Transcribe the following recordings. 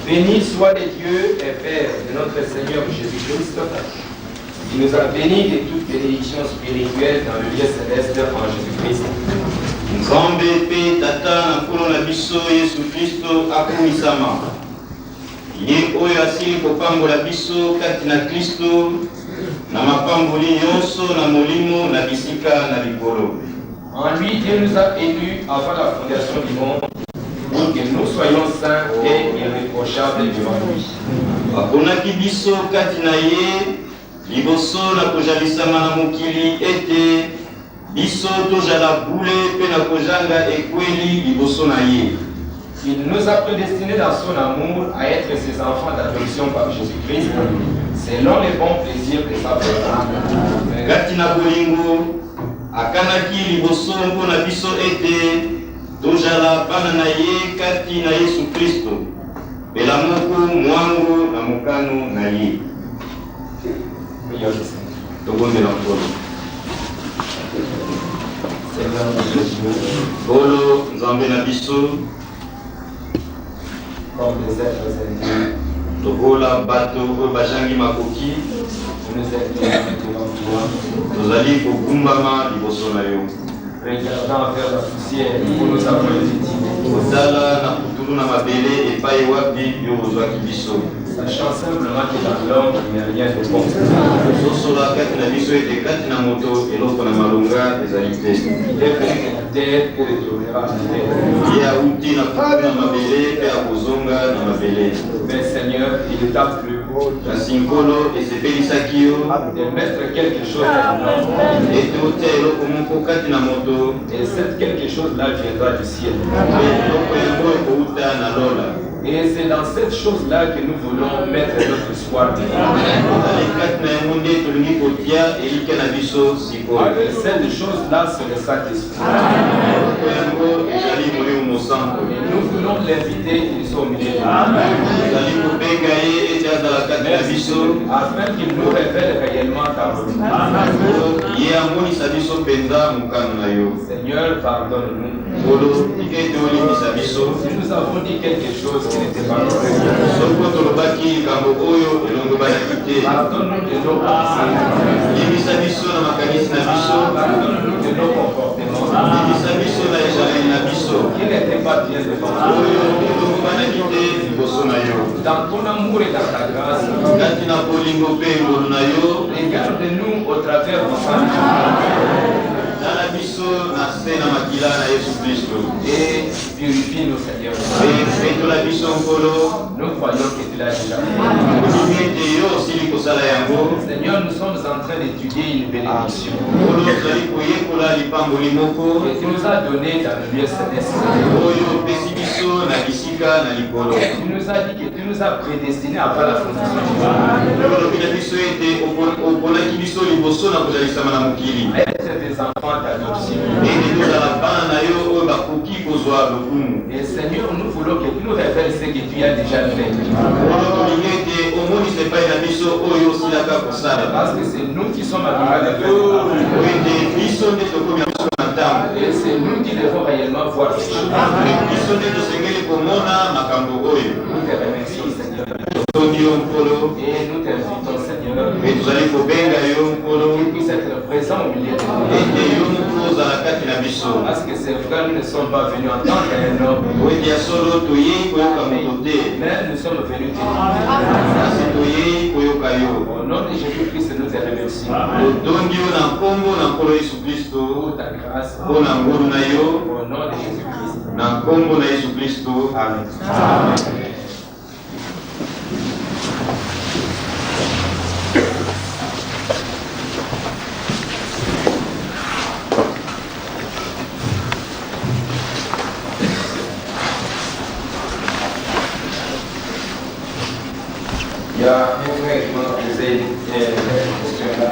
Béni soit les dieux et Père de notre Seigneur Jésus-Christ, qui nous a bénis de toute bénédiction spirituelle dans le lieu céleste en Jésus-Christ. Nzambe pe tata na nkolo na biso Yesu Kristo akumisama. Ye oyo asili kopambola biso kati na Kristo na mapamboli nyonso na molimo na bisika na likolo. En lui, Dieu nous a élus avant la fondation du monde pour que nous soyons saints et irréprochables devant lui. Aponaki biso kati na ye liboso na kozalisama na mokili ete biso tozala bule pe na kozanga ekweli liboso na ye. Il nous a prédestinés dans son amour à être ses enfants d'adoption par Jésus-Christ, selon les bons plaisirs de sa volonté. Kati na bolingo akanaki liboso mpona biso ete tozala bana na ye kati na Yesu Kristo, pela moko mwangu na mokano na ye. Tobondela nkolo. Bolo Nzambe na biso, comme des êtres indignes, tobola bato oyo bajangi makoki, nous inclinons devant toi, tozali kogumbama liboso na yo. regardant vers la poussière où nous avons été tirés, Kozala na putulu na mabele epai wapi yo ozwaki biso. sachant simplement que dans l'homme il n'y a rien de bon. Tozosola kati na biso ete kati na moto eloko na malonga ezali te. Il est venu de la terre et retournera à la terre. Ye auti na putulu na mabele mpe akozonga na mabele. Mais Seigneur, il est à plus kasi nkolo esepelisaki yo de mettre quelque chose dans l'homme. ete otia eloko moko kati na moto, Et cette quelque chose-là viendra du ciel. mpe eloko yango ekouta na lola. Et c'est dans cette chose-là que nous voulons mettre notre espoir. Ozali kati na yango nde tolingi kotia elike na biso sikoyo. Cette chose-là, c'est le Saint-Esprit. eloko yango ezali molimo mosantu. Nous voulons l'inviter, il soit au milieu de nous. Ozali kobenga ye ete azala kati na biso, Afin qu'il nous révèle réellement ta volonté. ye amonisa biso mpenza mokano na yo. Seigneur, pardonne-nous. nkolo tika ete olimbisa biso. Si nous avons dit quelque chose qui n'était pas correct, soko tolobaki likambo oyo elongobanaki te, pardonne-nous de nos pensées. limbisa biso na makanisi na biso, Pardonne-nous de nos comportements limbisa biso na ezaleli na biso qui n'étaient pas bien devant toi. oyo elongobanaki te liboso na yo. Dans ton amour et dans ta grâce, kati na bolingo mpe ngolu na yo, regarde-nous au travers du sang tala biso na se na makila na Yesu Kristo, et purifie-nous, Seigneur. mpe petola biso nkolo. Nous croyons que tu l'as déjà fait. Olingi ete yo osili kosala yango. Seigneur, nous sommes en train d'étudier une bénédiction nkolo tozali koyekola lipamboli moko que tu nous as donné dans le lieu céleste. oyo opesi biso na bisika na likolo. Tu nous as dit que tu nous as prédestinés avant la fondation du monde. olobi na biso ete oponaki biso liboso na kozalisama na mokili, Être des enfants d'adoption. ete tozala bana na yo oyo bakoki kozwa lokumu. Et Seigneur, nous voulons que tu nous révèles ce que tu as déjà fait. nkolo tolingi ete omonisa epai na biso oyo osilaka kosala, Parce que c'est nous qui sommes à droite de Dieu. oyo ete biso nde tokomi biso na ntango, Et c'est nous qui devons réellement voir ces choses. Nous te remercions, Seigneur. Et nous t'invitons, Seigneur, qu'il puisse être présent au milieu de nous. Parce que c'est vrai, nous ne sommes pas venus en tant qu'un homme, mais nous sommes venus témoigner. Au nom de Jésus-Christ, nous te remercions pour ta grâce. Au nom de Jésus-Christ. Amen. Amen. Il y a un frère qui m'a posé une question là.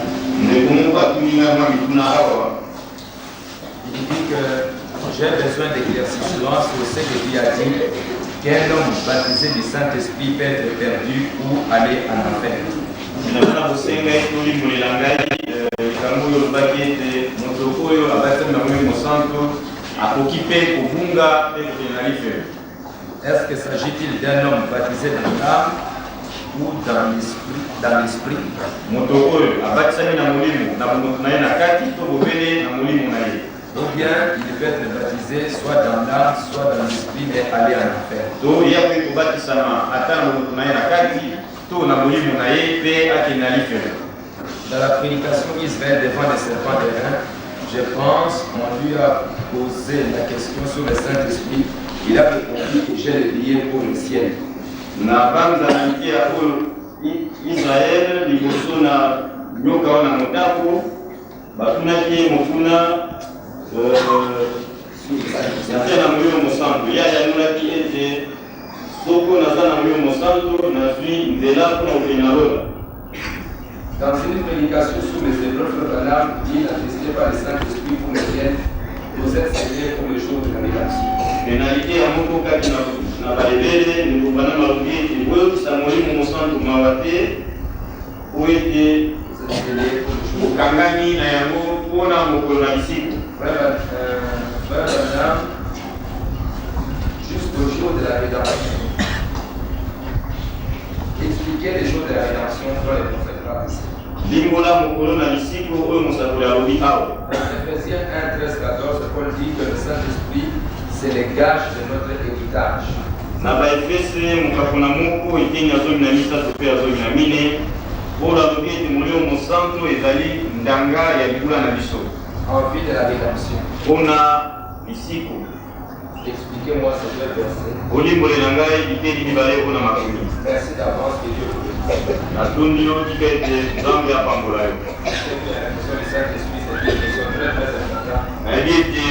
Il dit que j'ai besoin d'éclaircissement sur ce que tu as dit, qu'un homme baptisé du Saint-Esprit peut être perdu ou aller en enfer. Est-ce que s'agit-il d'un homme baptisé dans l'âme ou dans l'esprit? Ou bien il peut être baptisé soit dans l'âme, soit dans l'esprit, mais aller en enfer. Dans la prédication Israël devant les serpents des reins, je pense qu'on lui a posé la question sur le Saint-Esprit. Il a répondu que j'ai le billet pour le ciel. Israël liboso na nyoka wana motako batunaki motuna na moyo mosantu ya yanulaki ete soko naza na moyo mosantu nazwi nzela mpona kopenalola. Dans une prédication sur les épreuves de la larme, dit attesté par le Saint-Esprit pour le ciel, vous êtes scellés pour le jour de la rédemption. Penalité ya moko kati na balebele nikubana malobi ete boyokisa molimo mosantu mawa te po ete okangami na yango mpona mokolo na bisika. Jusqu'au jour de la rédemption. Expliquez les jours de la rédemption dans les prophètes rabbis. Limbola mokolo na bisika oyo mosakoli alobi awa. Ephésiens 1, 13, 14, Paul dit que le Saint-Esprit c'est le gage de notre héritage. Na baefese mokakona moko eteni azomi na misato mpe azomi na mine polo alobi ete molimo mosantu ezali ndanga ya libula na biso en vue de la rédemption. Mpona bisiko. Expliquez-moi ce verset. Olimbolela ngai biteli mibale mpona makomi. Merci d'avance que Dieu vous bénisse. Natondi yo tika ete Nzambe apambola yo. nayebi ete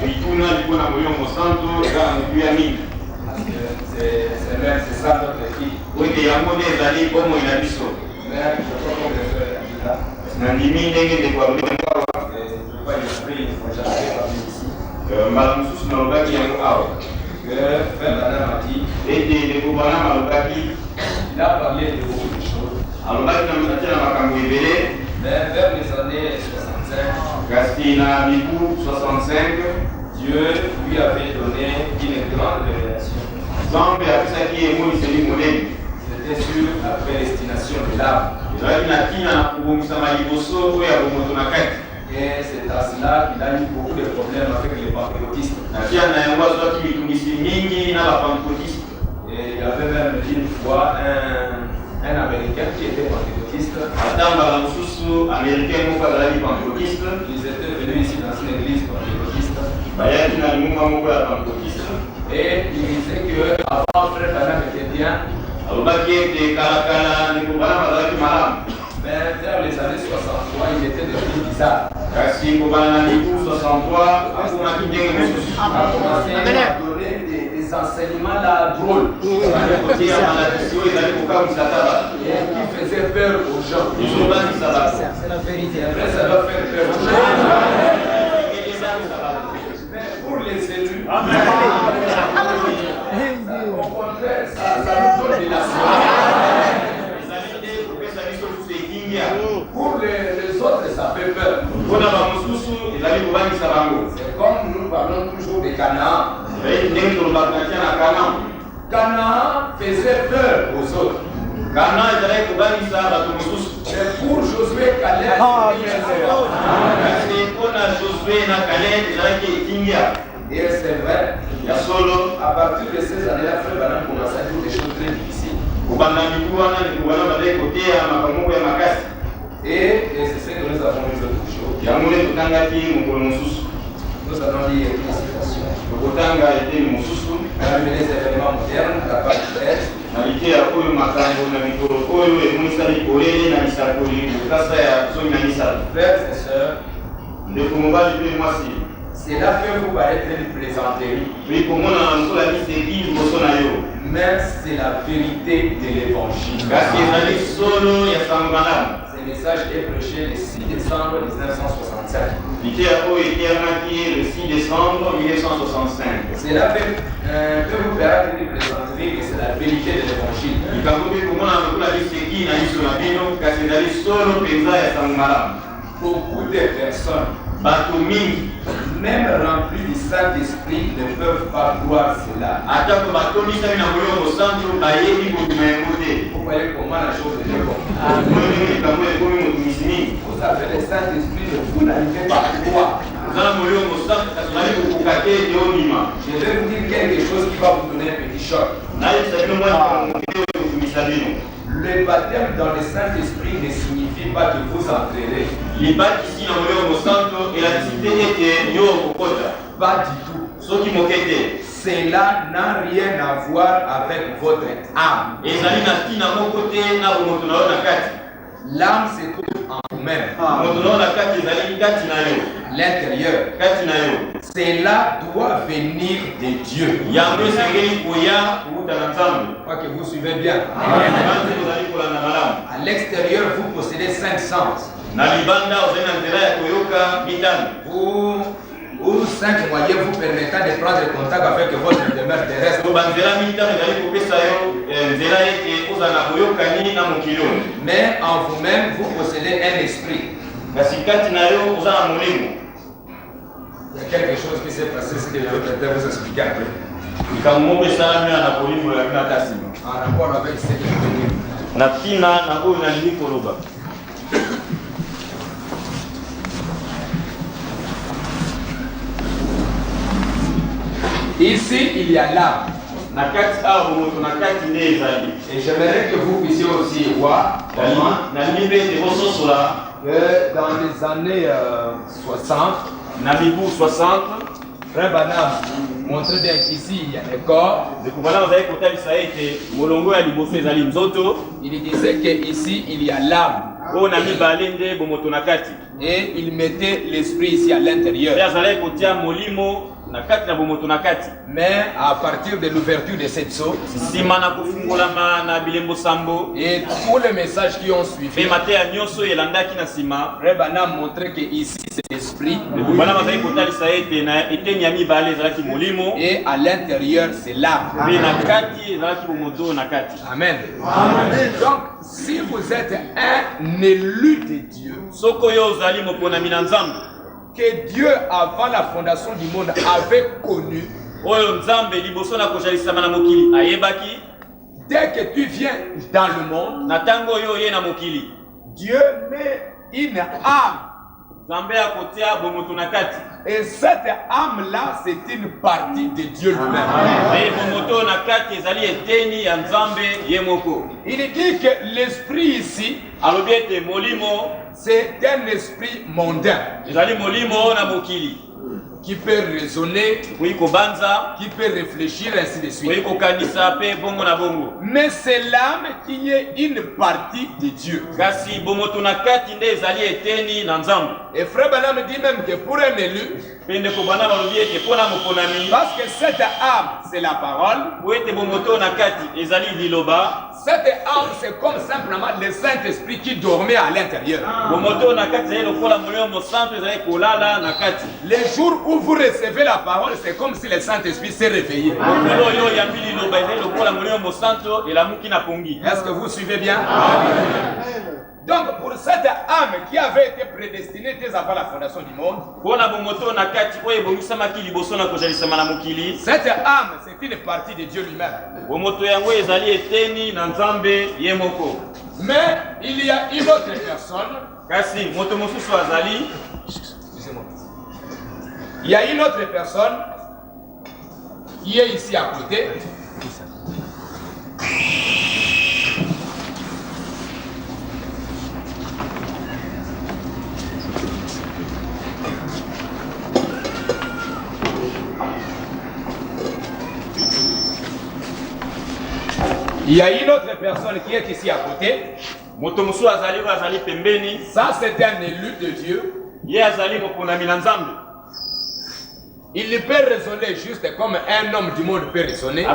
mituna mpona molimo mosantu eza na motu ya mingi oyo yango nde ezali bomoi na biso. nandimi ndenge ndeko alobawa mbala mosusu nalobaki yango awa ete ndeko banama alobaki alobaki na makambo ebele. Vers les années 65, kasi na mibu 65 Dieu lui avait donné une grande révélation. Nzambe apesaki ye emoniseli monene. C'était sur la prédestination de l'âme. ezalaki na ntina na kobongisama liboso oyo ya bomoto na kati. Et c'est à cela qu'il a eu beaucoup de problèmes avec les pentecôtistes. na tia na yango azwaki mitungisi mingi na bapentekotiste. Et il y avait même une fois un Américain qui était pentecôtiste. ata mbala mosusu américain moko azalaki pentecotiste. Ils étaient venus ici dans une église pentecôtiste. bayaki na lingumba moko ya pentecotiste. Et il disait qu'avant frère Branham était bien. alobaki ete kalakala ndeko bana bazalaki malamu. Mais vers les années 63, il était devenu bizarre. kasi kobana na mibu 63 akomaki ndenge mosusu. A commencé à donner des enseignements là drôles. kotia maladishi oyo ezali kokamwisa taba. Et qui faisait peur aux gens. ezobangisa bato. C'est la vérité. Après, ça doit faire peur aux gens. Mais pour les élus, au contraire, ça nous donne de la pour les autres, ça fait peur. C'est comme nous parlons toujours Canaan. Canaan faisait peur aux autres. Mais pour Josué, Caleb, et c'est vrai, à partir de ces années-là, Frère Branham commençait à dire des choses très difficiles. Et c'est ce que nous avons vu l'autre jour. Nous allons lire une citation. Parmi les événements modernes, à la page 13. Frères et sœurs, c'est là que vous paraît une plaisanterie. Mais c'est la vérité de l'évangile. Ce message est prêché le 6 décembre 1965. Le 6 décembre 1965. C'est là que vous paraît une plaisanterie que c'est la vérité de l'évangile. Beaucoup de personnes, même remplies du Saint-Esprit, ne peuvent pas croire cela. Vous voyez comment la chose est compliquée. Vous avez le Saint-Esprit, mais vous n'arrivez pas à croire. Je vais vous dire quelque chose qui va vous donner un petit choc. Le baptême dans le Saint-Esprit ne signifie pas que vous entrerez. Pas du tout. Cela n'a rien à voir avec votre âme. L'âme se trouve en vous-même. L'intérieur. Cela doit venir de Dieu. Crois que vous suivez bien. À l'extérieur, vous possédez 5 sens. Ou 5 moyens vous permettant de prendre contact avec votre demeure terrestre. Mais en vous-même, vous possédez un esprit. Il y a quelque chose qui s'est passé, ce que je vais vous expliquer après. En rapport avec ce que je veux dire. Ici, il y a l'âme. Et j'aimerais que vous puissiez aussi voir que dans les années 60, Frère Branham montrait bien qu'ici il y a le corps. Il disait qu'ici il y a l'âme. Et il mettait l'esprit ici à l'intérieur. Mais à partir de l'ouverture de cette sceau et tous les messages qui ont suivi, Frère Branham montrait que ici c'est l'esprit et à l'intérieur c'est l'âme. Amen. Donc si vous êtes un élu de Dieu, que Dieu avant la fondation du monde avait connu, dès que tu viens dans le monde, Dieu met une âme. Et cette âme-là, c'est une partie de Dieu lui-même. Il dit que l'esprit ici, c'est un esprit mondain qui peut raisonner, qui peut réfléchir, ainsi de suite. Mais c'est l'âme qui est une partie de Dieu. Et Frère Branham dit même que pour un élu, parce que cette âme, c'est la parole, cette âme, c'est comme simplement le Saint-Esprit qui dormait à l'intérieur. Les jours où où vous recevez la parole, c'est comme si le Saint-Esprit s'est réveillé. Est-ce que vous suivez bien? Donc pour cette âme qui avait été prédestinée dès avant la fondation du monde, cette âme, c'est une partie de Dieu lui-même. Mais il y a une autre personne. Il y a une autre personne qui est ici à côté. Il y a une autre personne qui est ici à côté. Ça, c'est un élu de Dieu. Il peut raisonner juste comme un homme du monde peut raisonner.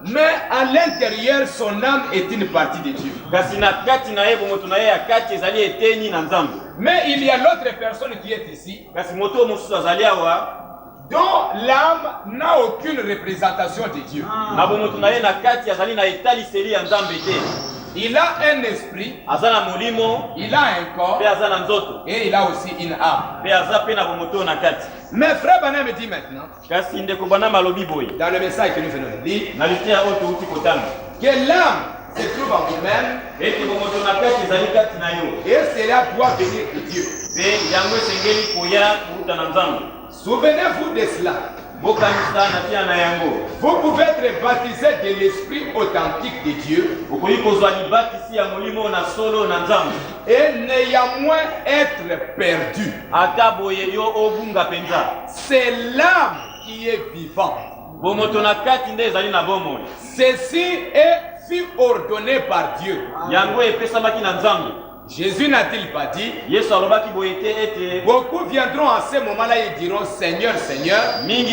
Mais à l'intérieur, son âme est une partie de Dieu. Mais il y a l'autre personne qui est ici, dont l'âme n'a aucune représentation de Dieu. Il a un esprit, il a un corps, et il a aussi une âme. Mais frère Banam me dit maintenant, dans le message que nous venons de lire, que l'âme se trouve en vous-même, et cela doit venir de Dieu. Souvenez-vous de cela. Vous pouvez être baptisé de l'esprit authentique de Dieu et néanmoins être perdu. C'est l'âme qui est vivante. Ceci est ordonné par Dieu. Jésus n'a-t-il pas dit? Beaucoup viendront à ce moment-là et diront Seigneur, Seigneur. Et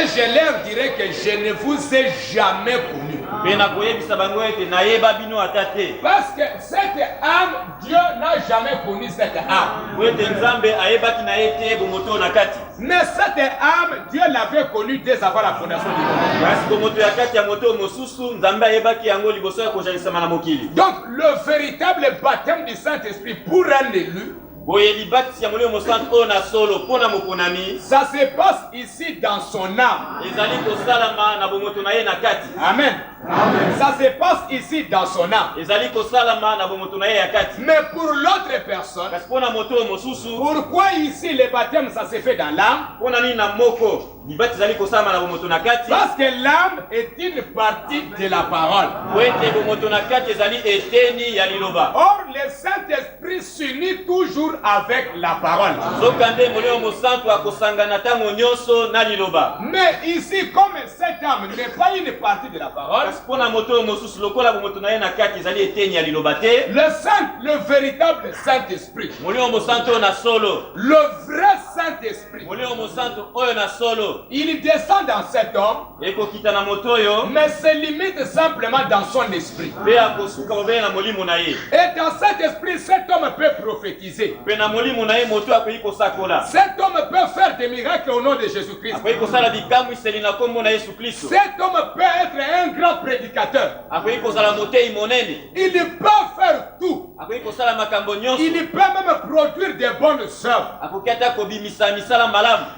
je leur dirai que je ne vous ai jamais connu. Parce que cette âme, Dieu n'a jamais connu cette âme. Mais cette âme, Dieu l'avait connue dès avant la fondation du monde. Donc le véritable baptême du Saint-Esprit pour un élu, ça se passe ici dans son âme. Amen. Ça se passe ici dans son âme. Mais pour l'autre personne, pourquoi ici le baptême ça se fait dans l'âme? Parce que l'âme est une partie de la parole. Or le Saint-Esprit s'unit toujours avec la parole. Mais ici, comme cette âme n'est pas une partie de la parole, le véritable Saint-Esprit, le vrai Saint-Esprit, il descend dans cet homme, mais se limite simplement dans son esprit. Et dans cet esprit, cet homme peut prophétiser. Cet homme peut faire des miracles au nom de Jésus-Christ. Cet homme peut être un grand prédicateur. Il peut faire tout. Il peut même produire des bonnes œuvres.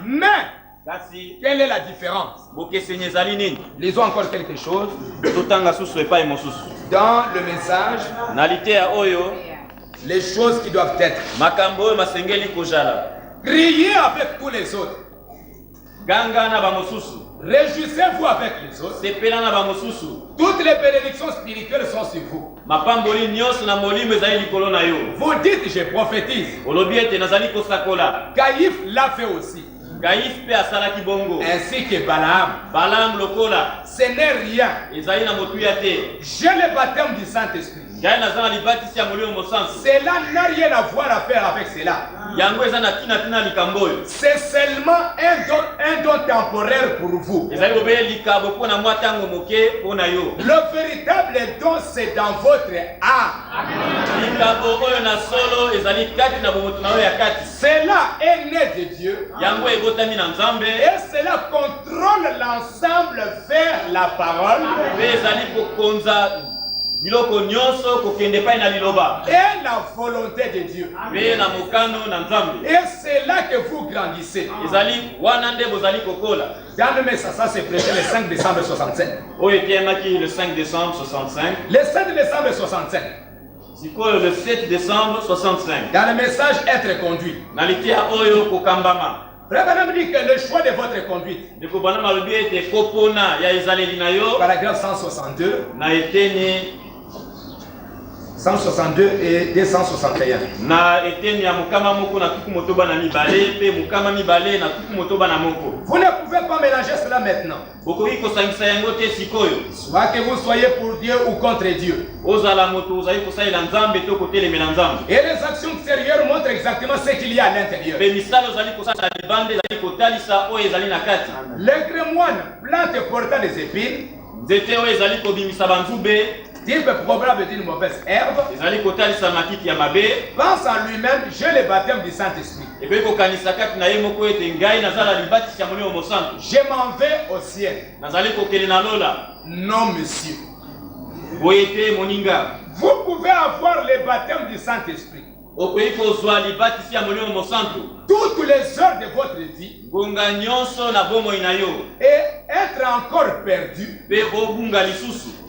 Mais quelle est la différence? Lisons encore quelque chose. Dans le message, les choses qui doivent être. Priez avec tous les autres. Réjouissez-vous avec les autres. Toutes les bénédictions spirituelles sont sur vous. Vous dites, je prophétise. Caïphe l'a fait aussi. ainsi que Balaam. Ce n'est rien. J'ai le baptême du Saint-Esprit. Cela n'a rien à voir à faire avec cela. C'est seulement un don temporaire pour vous. Le véritable don, c'est dans votre âme. Cela est né de Dieu. Et cela contrôle l'ensemble vers la parole. Et la volonté de Dieu. Et c'est là que vous grandissez. Dans le message, ça s'est prêché le 5 décembre 65. Le 5 décembre 65. Le 7 décembre 65. Le 7 décembre 65. Dans le message être conduit. Frère Branham dit que le choix de votre conduite. Paragraphe 162. 162 et 261. Vous ne pouvez pas mélanger cela maintenant. Soit que vous soyez pour Dieu ou contre Dieu. Et les actions extérieures montrent exactement ce qu'il y a à l'intérieur. Les grémoines, plantes portant des épines, type probable d'une mauvaise herbe, pense en lui-même, j'ai le baptême du Saint-Esprit. Je m'en vais au ciel. Non, monsieur. Vous pouvez avoir le baptême du Saint-Esprit toutes les heures de votre vie et être encore perdu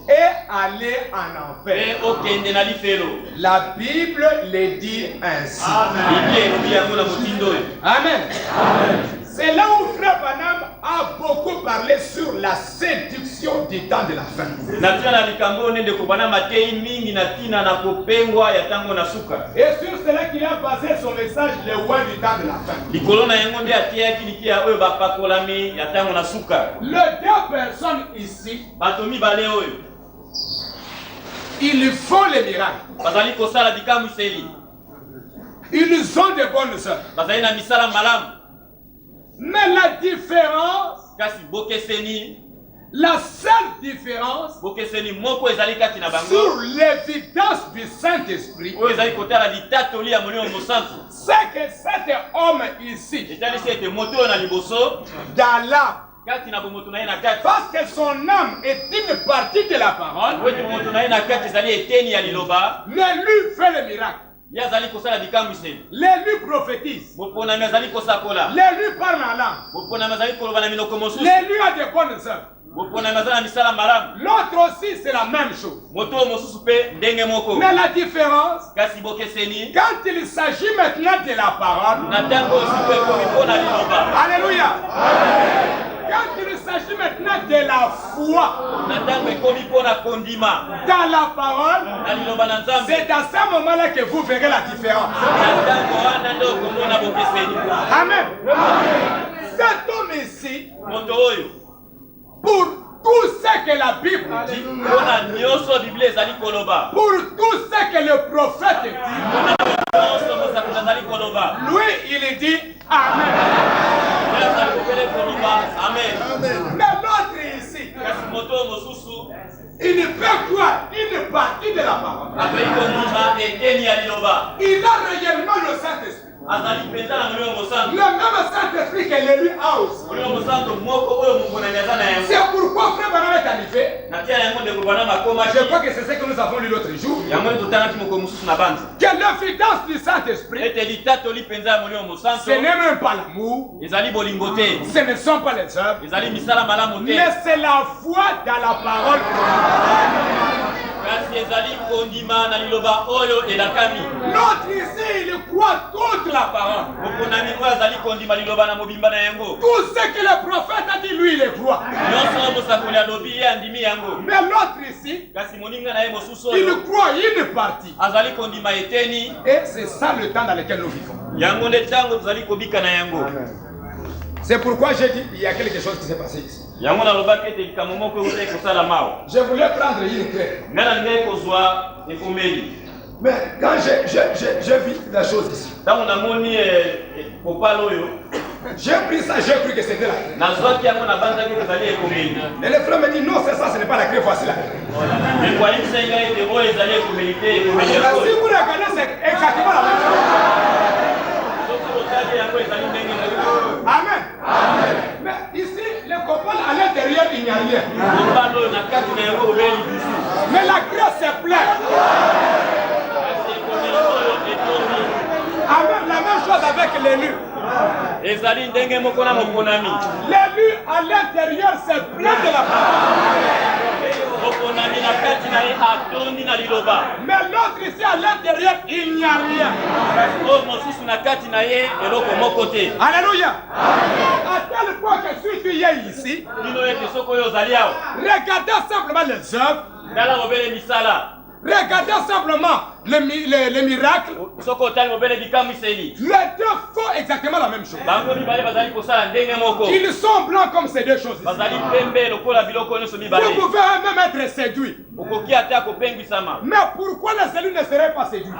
et aller en enfer. La Bible le dit ainsi. Amen. C'est là où Frère Branham a beaucoup parlé sur la séduction du temps de la fin. Et sur cela qu'il a basé son message, le roi du temps de la fin. Les deux personnes ici, ils font les miracles. Ils ont de bonnes œuvres. Mais la différence, la seule différence sur l'évidence du Saint-Esprit, c'est que cet homme ici, dans l'âme, parce que son âme est une partie de la parole, l'élu fait le miracle. L'élu prophétise. L'élu parle en langue. L'élu a de bonnes œuvres. L'autre aussi, c'est la même chose. Mais la différence, quand il s'agit maintenant de la parole, alléluia. Quand il s'agit maintenant de la foi dans la parole, c'est à ce moment-là que vous verrez la différence. Amen. Cet homme ici, pour tout ce que la Bible dit, pour tout ce que le prophète dit, lui, il dit Amen. Mais l'autre ici, il ne peut croire une partie de la parole. Il a réellement le Saint-Esprit. Le même Saint-Esprit que l'élu a aussi. C'est pourquoi Frère Branham est arrivé. Je crois que c'est ce que nous avons lu l'autre jour. Que l'évidence du Saint-Esprit, ce n'est même pas l'amour, ce ne sont pas les œuvres, mais c'est la foi dans la parole. L'autre ici, il croit toute la parole. Tout ce que le prophète a dit, lui, il le croit. Mais l'autre ici, il croit une partie. Et c'est ça le temps dans lequel nous vivons. C'est pourquoi j'ai dit il y a quelque chose qui s'est passé ici. Je voulais prendre une clé. Mais quand j'ai vu la chose ici, j'ai pris ça, j'ai cru que c'était la clé. Et le frère me dit non, c'est ça, ce n'est pas la clé, voici la clé. Si vous regardez, c'est exactement la même chose. Amen. Amen. Mais ici, le copain à l'intérieur, il n'y a rien. Mais la grâce est pleine. Amen. La même chose avec l'élu. L'élu à l'intérieur, c'est plein de la parole. Mais l'autre ici à l'intérieur, il n'y a rien. Alléluia. À tel point que si tu es ici, regardez simplement les œuvres. Regardez simplement les miracles. Les deux font exactement la même chose. Ils sont blancs comme ces deux choses. Vous pouvez même être séduit. Mais pourquoi les élus ne seraient pas séduits?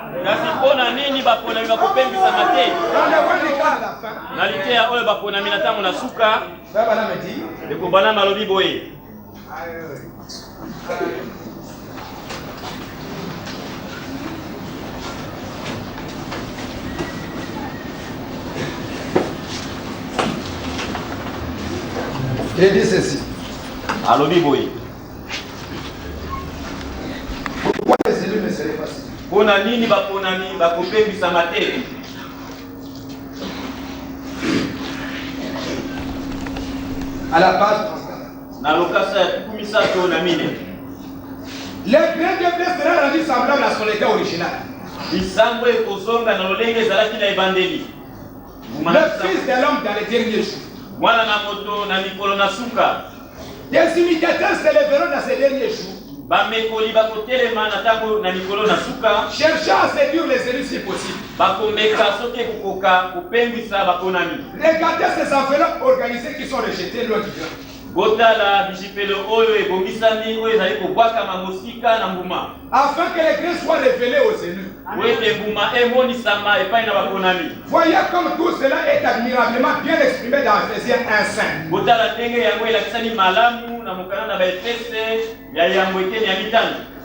Il dit ceci. Pourquoi les élus ne seraient pas séduits? À la page 34. Les grains de blé seraient rendus semblables à son état original. Le Fils de l'homme dans les derniers jours. Des imitateurs s'élèveront dans ces derniers jours, cherchant à séduire les élus si possible. Regardez ces enveloppes organisées qui sont rejetées loin du grand. Afin que les grains soient révélés aux élus. Voyez comme tout cela est admirablement bien exprimé dans Ephésiens 1:5.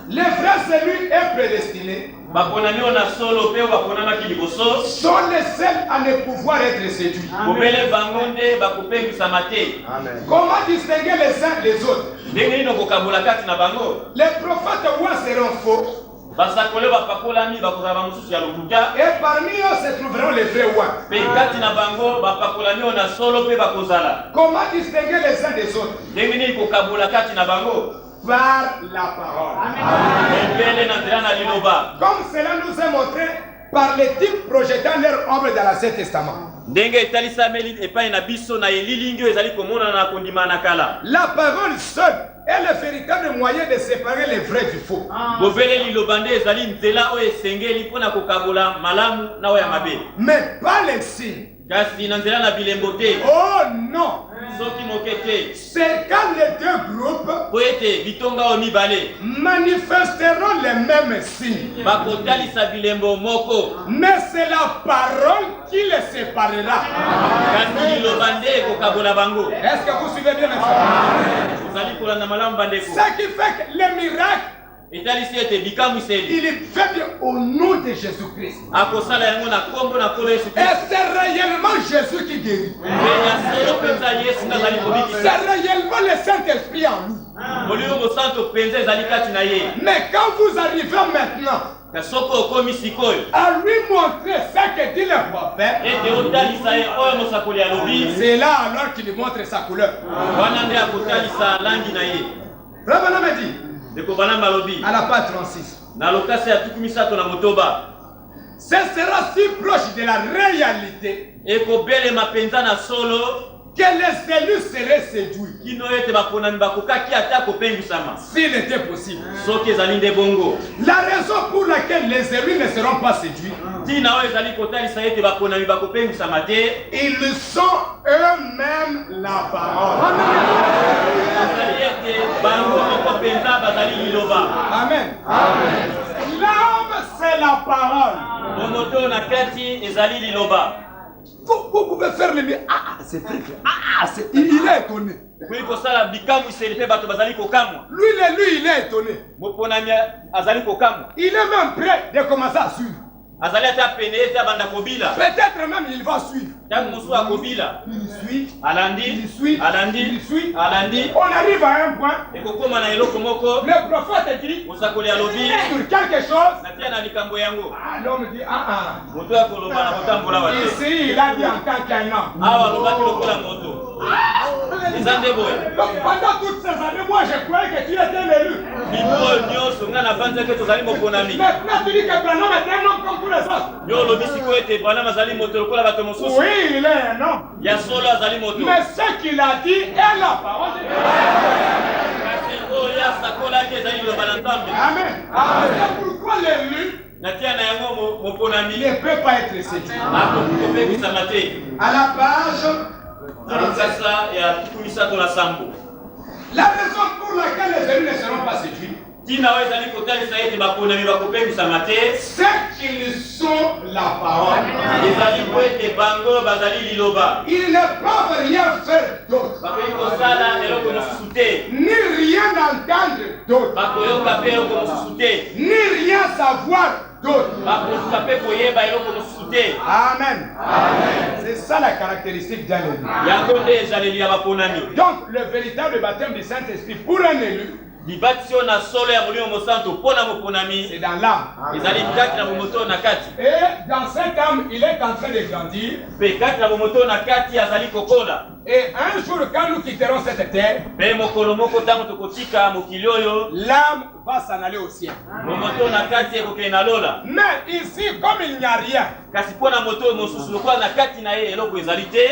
Les vrais élus et prédestinés sont les seuls à ne pouvoir être séduits. Comment distinguer les uns des autres? Les prophètes rois seront faux. Et parmi eux se trouveront les vrais rois. Comment distinguer les uns des autres? Par la parole. Comme cela nous est montré par les types projetant leur ombre dans l'Ancien Testament. La parole seule est le véritable moyen de séparer les vrais du faux. Mais pas les signes. Oh non! C'est quand les deux groupes manifesteront les mêmes signes. Mais c'est la parole qui les séparera. Est-ce que vous suivez bien, mes frères? Ce qui fait que les miracles, il fait bien au nom de Jésus-Christ. Et c'est réellement Jésus qui guérit. C'est réellement le Saint-Esprit en nous. Mais quand vous arrivez maintenant à lui montrer ce que dit le prophète, c'est là alors qu'il montre sa couleur. Frère Branham dit à la page 36, ce sera si proche de la réalité que les élus seraient séduits. S'il était possible. La raison pour laquelle les élus ne seront pas séduits, ils sont eux-mêmes la parole. Amen. Amen. L'homme, c'est la parole. Vous pouvez faire le mieux. Ah, c'est vrai. Ah, il est étonné. Lui, il est étonné. Il est même prêt de commencer à suivre. Peut-être même il va suivre. Il suit. On arrive à un point. Le prophète dit sur quelque chose. L'homme dit ici il a dit en tant qu'un homme. Pendant toutes ces années, moi je croyais que tu étais l'élu. Maintenant tu dis que Branham est un homme comme tous les autres. Oui, il est un homme. Mais ce qu'il a dit est la parole de Dieu. Amen. C'est pourquoi l'élu ne peut pas être séduit. À la page, la raison pour laquelle les élus ne seront pas séduits, c'est qu'ils sont la parole. Ils ne peuvent rien faire d'autre, ni rien entendre d'autre, ni rien savoir d'autre. Amen. C'est ça la caractéristique d'un élu. Donc le véritable baptême du Saint-Esprit pour un élu, c'est dans l'âme. Et dans cette âme, il est en train de grandir. Et un jour, quand nous quitterons cette terre, l'âme va s'en aller au ciel. Mais ici, comme il n'y a rien,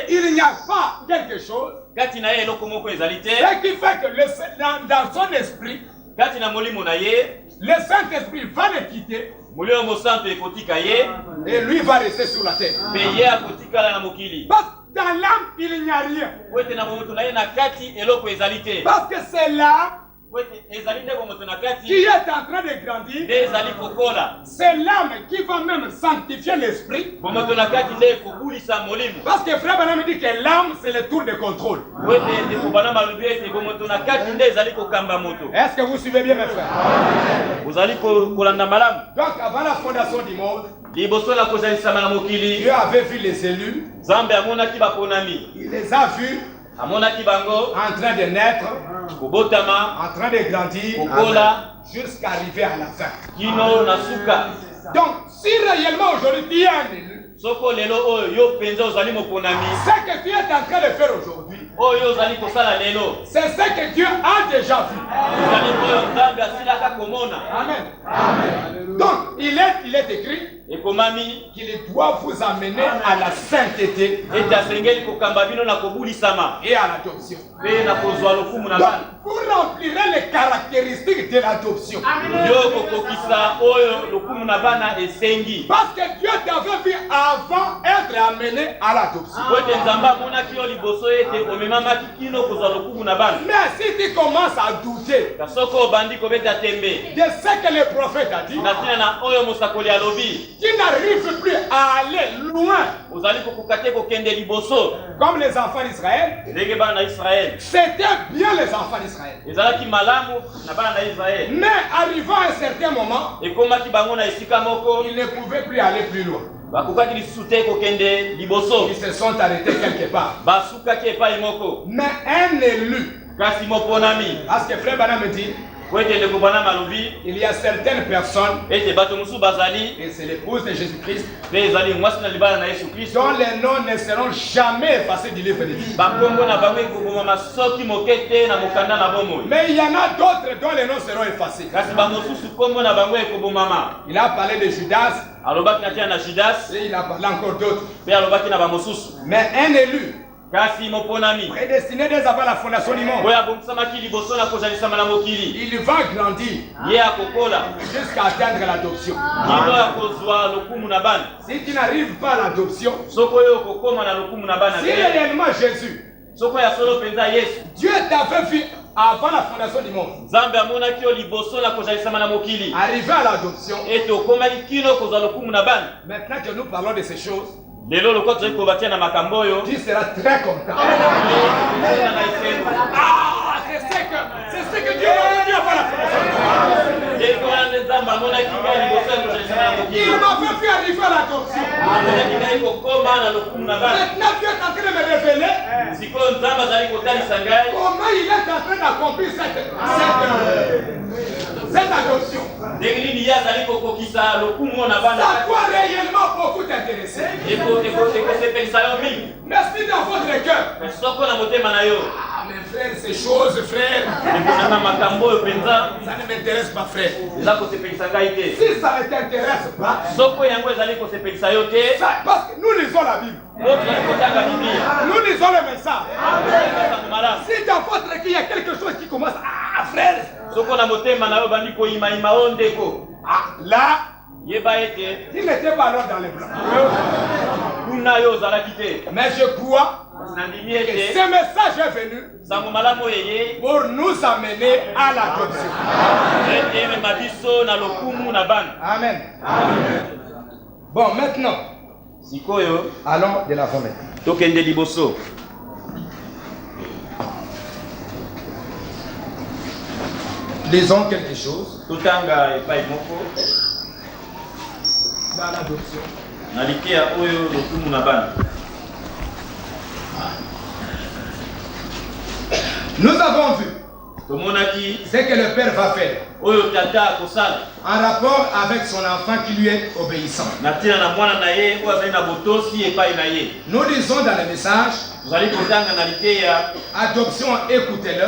il n'y a pas quelque chose. Ce qui fait que dans son esprit, le Saint-Esprit va le quitter et lui va rester sur la terre. Parce que dans l'âme, il n'y a rien. Parce que c'est là qui est en train de grandir. C'est l'âme qui va même sanctifier l'esprit. Parce que Frère Branham dit que l'âme c'est le tour de contrôle. Est-ce que vous suivez bien mes frères? Donc avant la fondation du monde, Dieu avait vu les élus. Il les a vus en train de naître, en train de grandir, jusqu'à arriver à la fin. Donc, si réellement aujourd'hui tu es un élu, ce que tu es en train de faire aujourd'hui, c'est ce que Dieu a déjà vu. Amen. Donc, il est écrit qu'il doit vous amener à la sainteté et à l'adoption. Donc, vous remplirez les caractéristiques de l'adoption. Parce que Dieu t'avait vu avant être amené à l'adoption. Mais si tu commences à douter de ce que le prophète a dit, tu n'arrives plus à aller loin. Comme les enfants d'Israël, c'était bien les enfants d'Israël. Mais arrivant à un certain moment, ils ne pouvaient plus aller plus loin. Ils se sont arrêtés quelque part. Mais un élu, parce que Frère Branham me dit, il y a certaines personnes, et c'est l'épouse de Jésus-Christ, dont les noms ne seront jamais effacés du livre de vie. Mais il y en a d'autres dont les noms seront effacés. Il a parlé de Judas, et il a parlé encore d'autres. Mais un élu, prédestiné dès avant la fondation du monde. Il va grandir jusqu'à atteindre l'adoption. Si tu n'arrives pas à l'adoption, si réellement Jésus, Dieu t'avait vu avant la fondation du monde, arrivé à l'adoption, maintenant que nous parlons de ces choses, tu seras très content. C'est ce que Dieu m'a dit avant la fondation du monde. Il m'a fait arriver à l'adoption. Maintenant Dieu est en train de me révéler comment il est en train d'accomplir cette adoption. Ça doit réellement beaucoup t'intéresser. Merci dans votre cœur. Ah, mes frères, ces choses, frères, ça ne m'intéresse pas, frère. Si ça ne t'intéresse pas, parce que nous lisons la Bible. Nous lisons le message. Si dans votre cœur il y a quelque chose qui commence, ah, frère, là, tu n'étais pas là dans les blancs. Mais je crois que ce message est venu pour nous amener à l'adoption. Amen. Bon, maintenant, allons de l'avant maintenant. Lisons quelque chose dans l'adoption. Nous avons vu ce que le Père va faire en rapport avec son enfant qui lui est obéissant. Nous lisons dans le message, adoption, écoutez-le,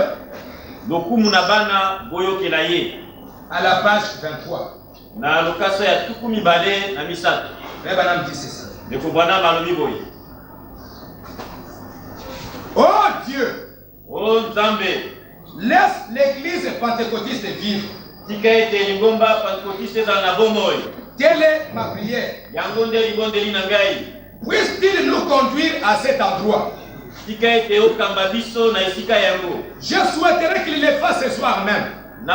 à la page 23. Frère Branham dit ceci. Oh Dieu, laisse l'église pentecôtiste vivre. Telle est ma prière. Puisse-t-il nous conduire à cet endroit? Je souhaiterais qu'il le fasse ce soir même. Je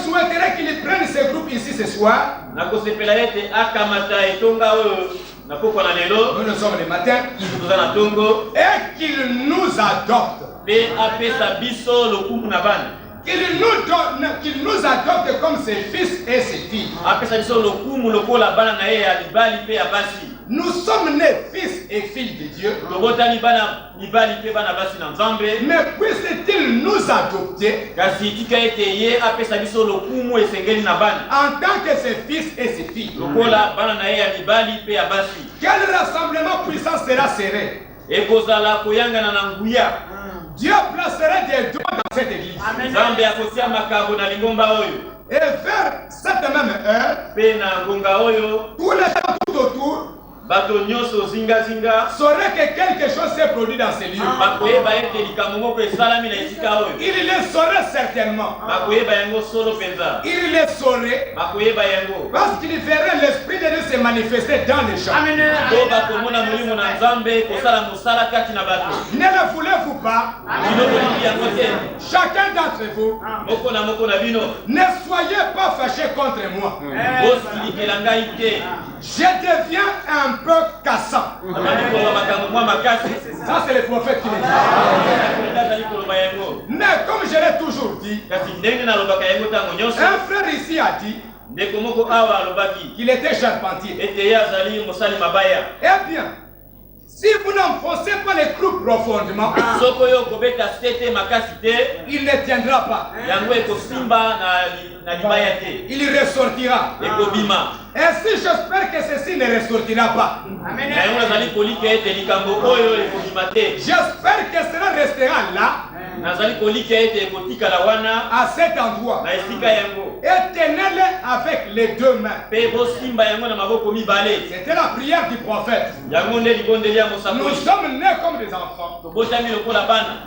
souhaiterais qu'il prenne ce groupe ici ce soir. Nous sommes le matin. Et qu'il nous adopte. Qu'il nous adopte comme ses fils et ses filles. Nous sommes nés fils et filles de Dieu. Mais puisse-t-il nous adopter en tant que ses fils et ses filles? Quel rassemblement puissant sera serré? Dieu placera des dons dans cette église. Et vers cette même heure, tous les gens tout autour saurait que quelque chose s'est produit dans ces lieux. Il le saurait certainement. Il le saurait parce qu'il verrait l'Esprit de Dieu se manifester dans les gens. Ne le voulez-vous pas? Chacun d'entre vous, ne soyez pas fâchés contre moi. Je deviens un peu cassant. Ça c'est le prophète qui le dit. Mais comme je l'ai toujours dit, un frère ici a dit qu'il était charpentier. Eh bien, si vous n'enfoncez pas les clous profondément, il ne tiendra pas. Il ressortira. Et si j'espère que ceci ne ressortira pas, j'espère que cela restera là à cet endroit. Et tenez-les avec les deux mains. C'était la prière du prophète. Nous sommes nés comme des enfants.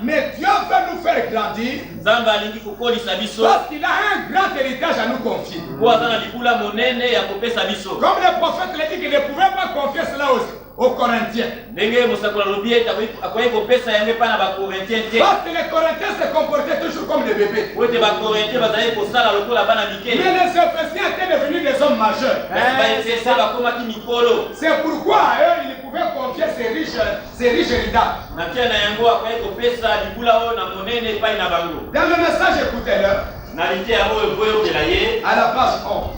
Mais Dieu veut nous faire grandir. Parce qu'il a un grand héritage à nous confier. Comme le prophète l'a dit qu'il ne pouvait pas confier cela aux Corinthiens. Parce que les Corinthiens se comportaient toujours comme des bébés. Mais les Éphésiens étaient devenus des hommes majeurs. C'est pourquoi eux, ils pouvaient confier ces riches héritages. Dans le message, écoutez-le. À la page 11.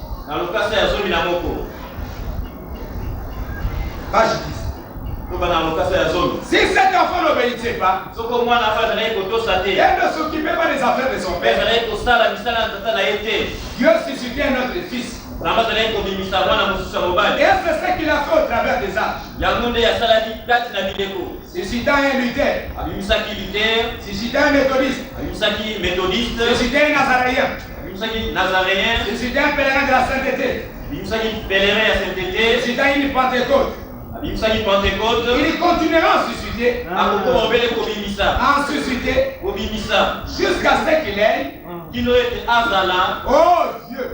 Page 10. Si cet enfant n'obéissait pas, et ne s'occupait pas des affaires de son père, Dieu suscitait un autre fils. Et c'est ce qu'il a fait au travers des âges. Suscitant un Luther, suscitant un méthodiste, suscitant un nazaréen, suscitant un pèlerin de la sainteté, suscitant une Pentecôte. Il continuera à susciter, à susciter, jusqu'à ce qu'il ait, oh Dieu,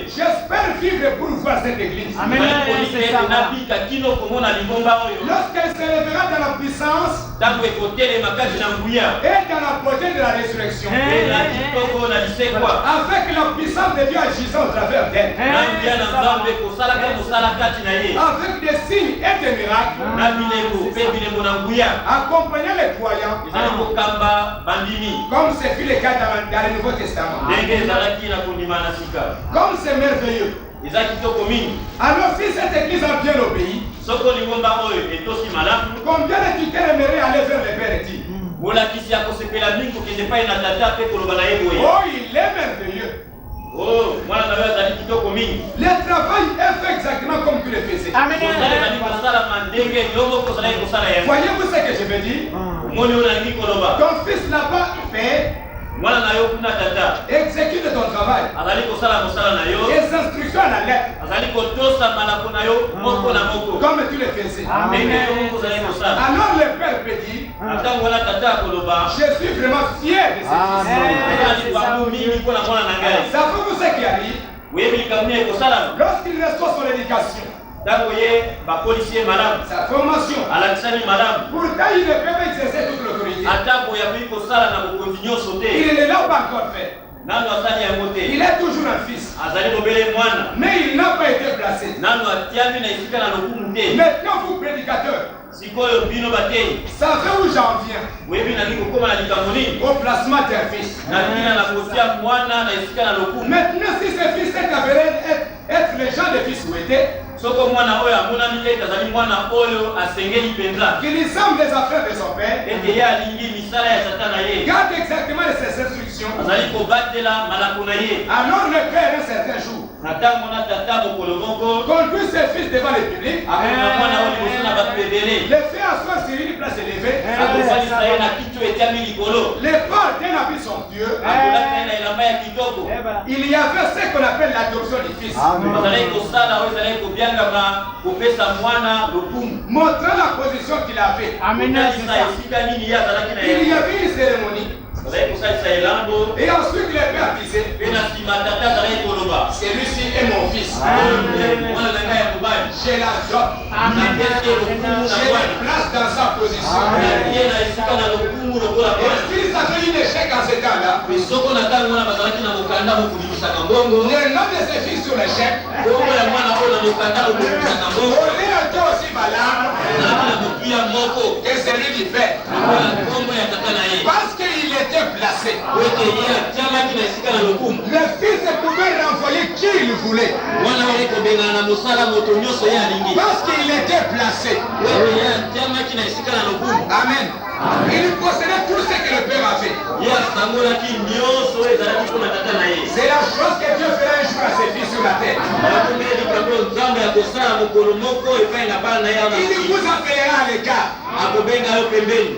j'espère vivre pour voir cette église. Amen. Lorsqu'elle s'élèvera dans la puissance et dans la beauté de la résurrection, avec la puissance de Dieu agissant au travers d'elle, avec des signes et des miracles, accompagnant les croyants, comme c'est fut le cas dans le Nouveau Testament. Comme c'est merveilleux. Alors si cette église a bien obéi, combien de tu aimerais aller vers les pères et oh, il est merveilleux. Le travail est fait exactement comme tu le faisais. Amen. Voyez-vous ce que je veux dire? Ton fils n'a pas fait. Exécute ton travail. Les instructions à la lettre. Comme tu le faisais. Alors le père peut dire, je suis vraiment fier de ce fils. Savez-vous ce qui arrive? Lorsqu'il reçoit son éducation, sa formation, pourtant il ne peut pas exercer toute l'autorité. Il ne l'a pas encore fait. Il est toujours un fils. Mais il n'a pas été placé. Maintenant vous prédicateurs, savez où j'en viens? Au placement d'un fils. Maintenant si ce fils est avéré être le genre de fils souhaité, qu'il examine les affaires de son père, garde exactement ses instructions. Alors le père un certain jour conduit ses fils devant le public, les fait asseoir sur une place élevée, les portes d'un habit somptueux. Il y avait ce qu'on appelle l'adoption du fils, montrant la position qu'il avait. Il y avait une cérémonie. Et ensuite le père disait, celui-ci est mon fils. Je l'adopte. Je le place dans sa position. S'ils avaient eu l'échec en ce temps-là, le nom de ce fils sur l'échec, on est aussi malade que celui qui fait. Parce qu'il était placé. Le fils pouvait renvoyer qui il voulait. Parce qu'il était placé. Amen. Il possédait tout ce que le père a fait. C'est la chose que Dieu fera un jour à ses fils sur la terre. Il vous appellera à l'écart.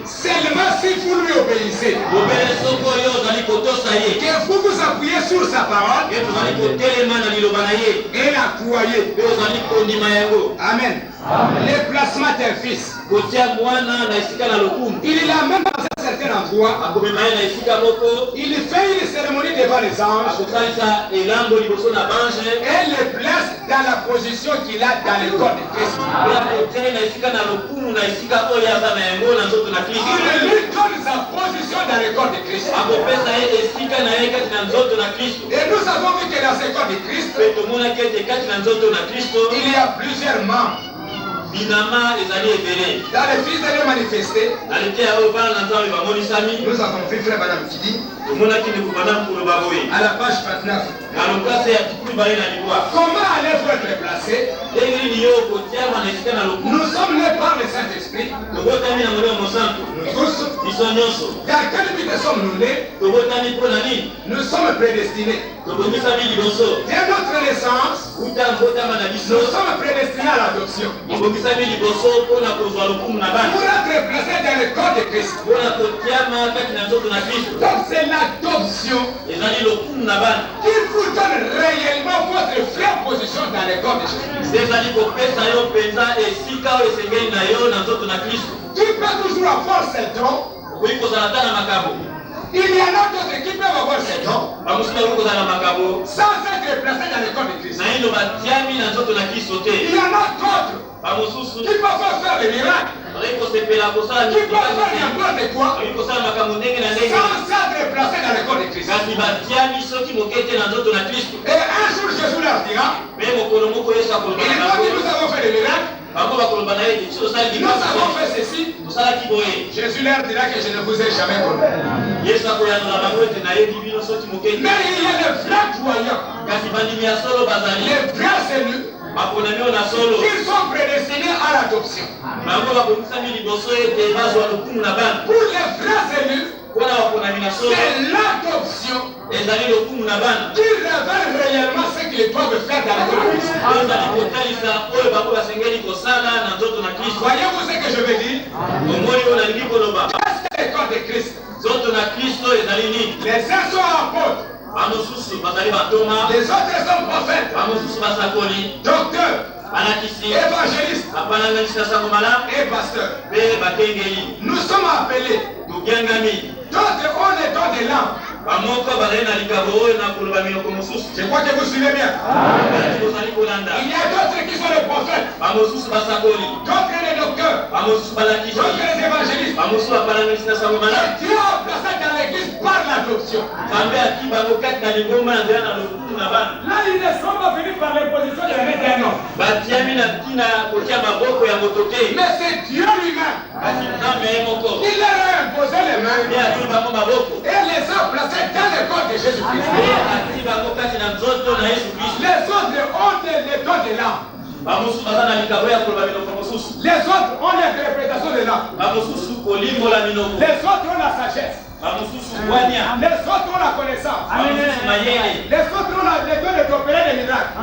Seulement si vous lui obéissez. Que vous vous appuyez sur sa parole. Et la croyez. Amen. Le placement d'un fils. Il est là même dans un certain endroit. Il fait une cérémonie devant les anges. Et le place dans la position qu'il a dans le corps de Christ. Il lui donne sa position dans le corps de Christ. Et nous avons vu que dans ce corps de Christ, il y a plusieurs membres. Dans le fils de Dieu manifesté, nous avons vu frère Madame Kidi à la page 29. Comment allez-vous être placé? Nous sommes nés par le Saint-Esprit. Nous tous. Car quel but sommes-nous nés? Nous sommes prédestinés. Dès notre naissance, nous sommes prédestinés à l'adoption. Pour être placés dans le corps de Christ. Donc c'est l'adoption qui vous donne réellement votre vraie position dans le corps de Jésus. Tu peux toujours avoir cet don. Il y en a d'autres qui peuvent avoir cet don sans être placés dans le corps de Christ. Il y en a d'autres qui peuvent faire les miracles, qui peuvent faire n'importe quoi sans être placés dans le corps de Christ. Et un jour Jésus leur dira, et nous avons fait des miracles, nous avons fait ceci. Jésus leur dira que je ne vous ai jamais connu. Mais il y a les vrais croyants, les vrais élus, ils sont prédestinés à l'adoption. Pour les vrais élus, c'est l'adoption qui révèle réellement ce qu'ils doivent faire dans le Christ. Voyez-vous ce que je veux dire? Qu'est-ce que le corps de Christ? Les uns sont apôtres, les autres sont prophètes, docteurs, évangélistes et pasteurs. Nous sommes appelés. D'autres ont les dons de l'âme. Je crois que vous suivez bien. Il y a d'autres qui sont les prophètes, d'autres les docteurs, d'autres les évangélistes. Dieu a placé dans l'église par l'adoption. Là, ils ne sont pas venus par l'imposition de la main d'un homme. Mais c'est Dieu lui-même. Il leur a imposé les mains et les a placés dans le corps de Jésus-Christ. Les autres ont les dons de l'âme. Les autres ont l'interprétation de l'âme. Les autres ont la sagesse. Les autres ont la connaissance. Les autres ont les dons d'opérer des miracles.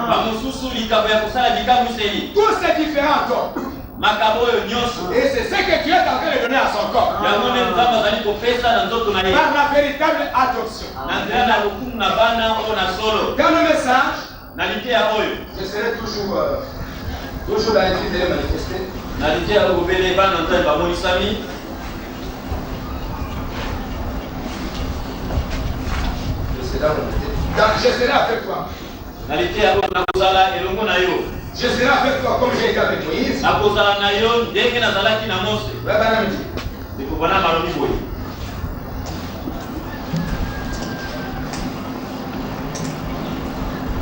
Tous ces différents dons. Et c'est ce que Dieu est en train de donner à son corps. Par la véritable adoption. Dans le message, je serai toujours dans l'église de les manifester. Je serai avec toi. Je serai avec toi comme j'ai été avec Moïse.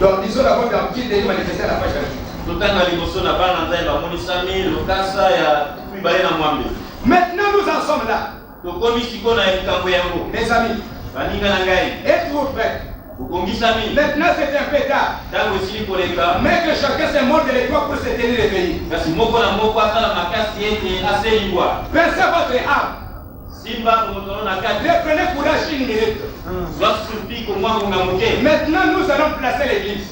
Donc, disons d'abord dans qui est manifesté à la page 28. Maintenant, nous en sommes là. Mes amis, êtes-vous prêts? Maintenant c'est un peu tard. Mais que chacun se morde les doigts pour se tenir réveillé. Pensez votre âme. Prenez courage une minute. Maintenant nous allons placer l'église.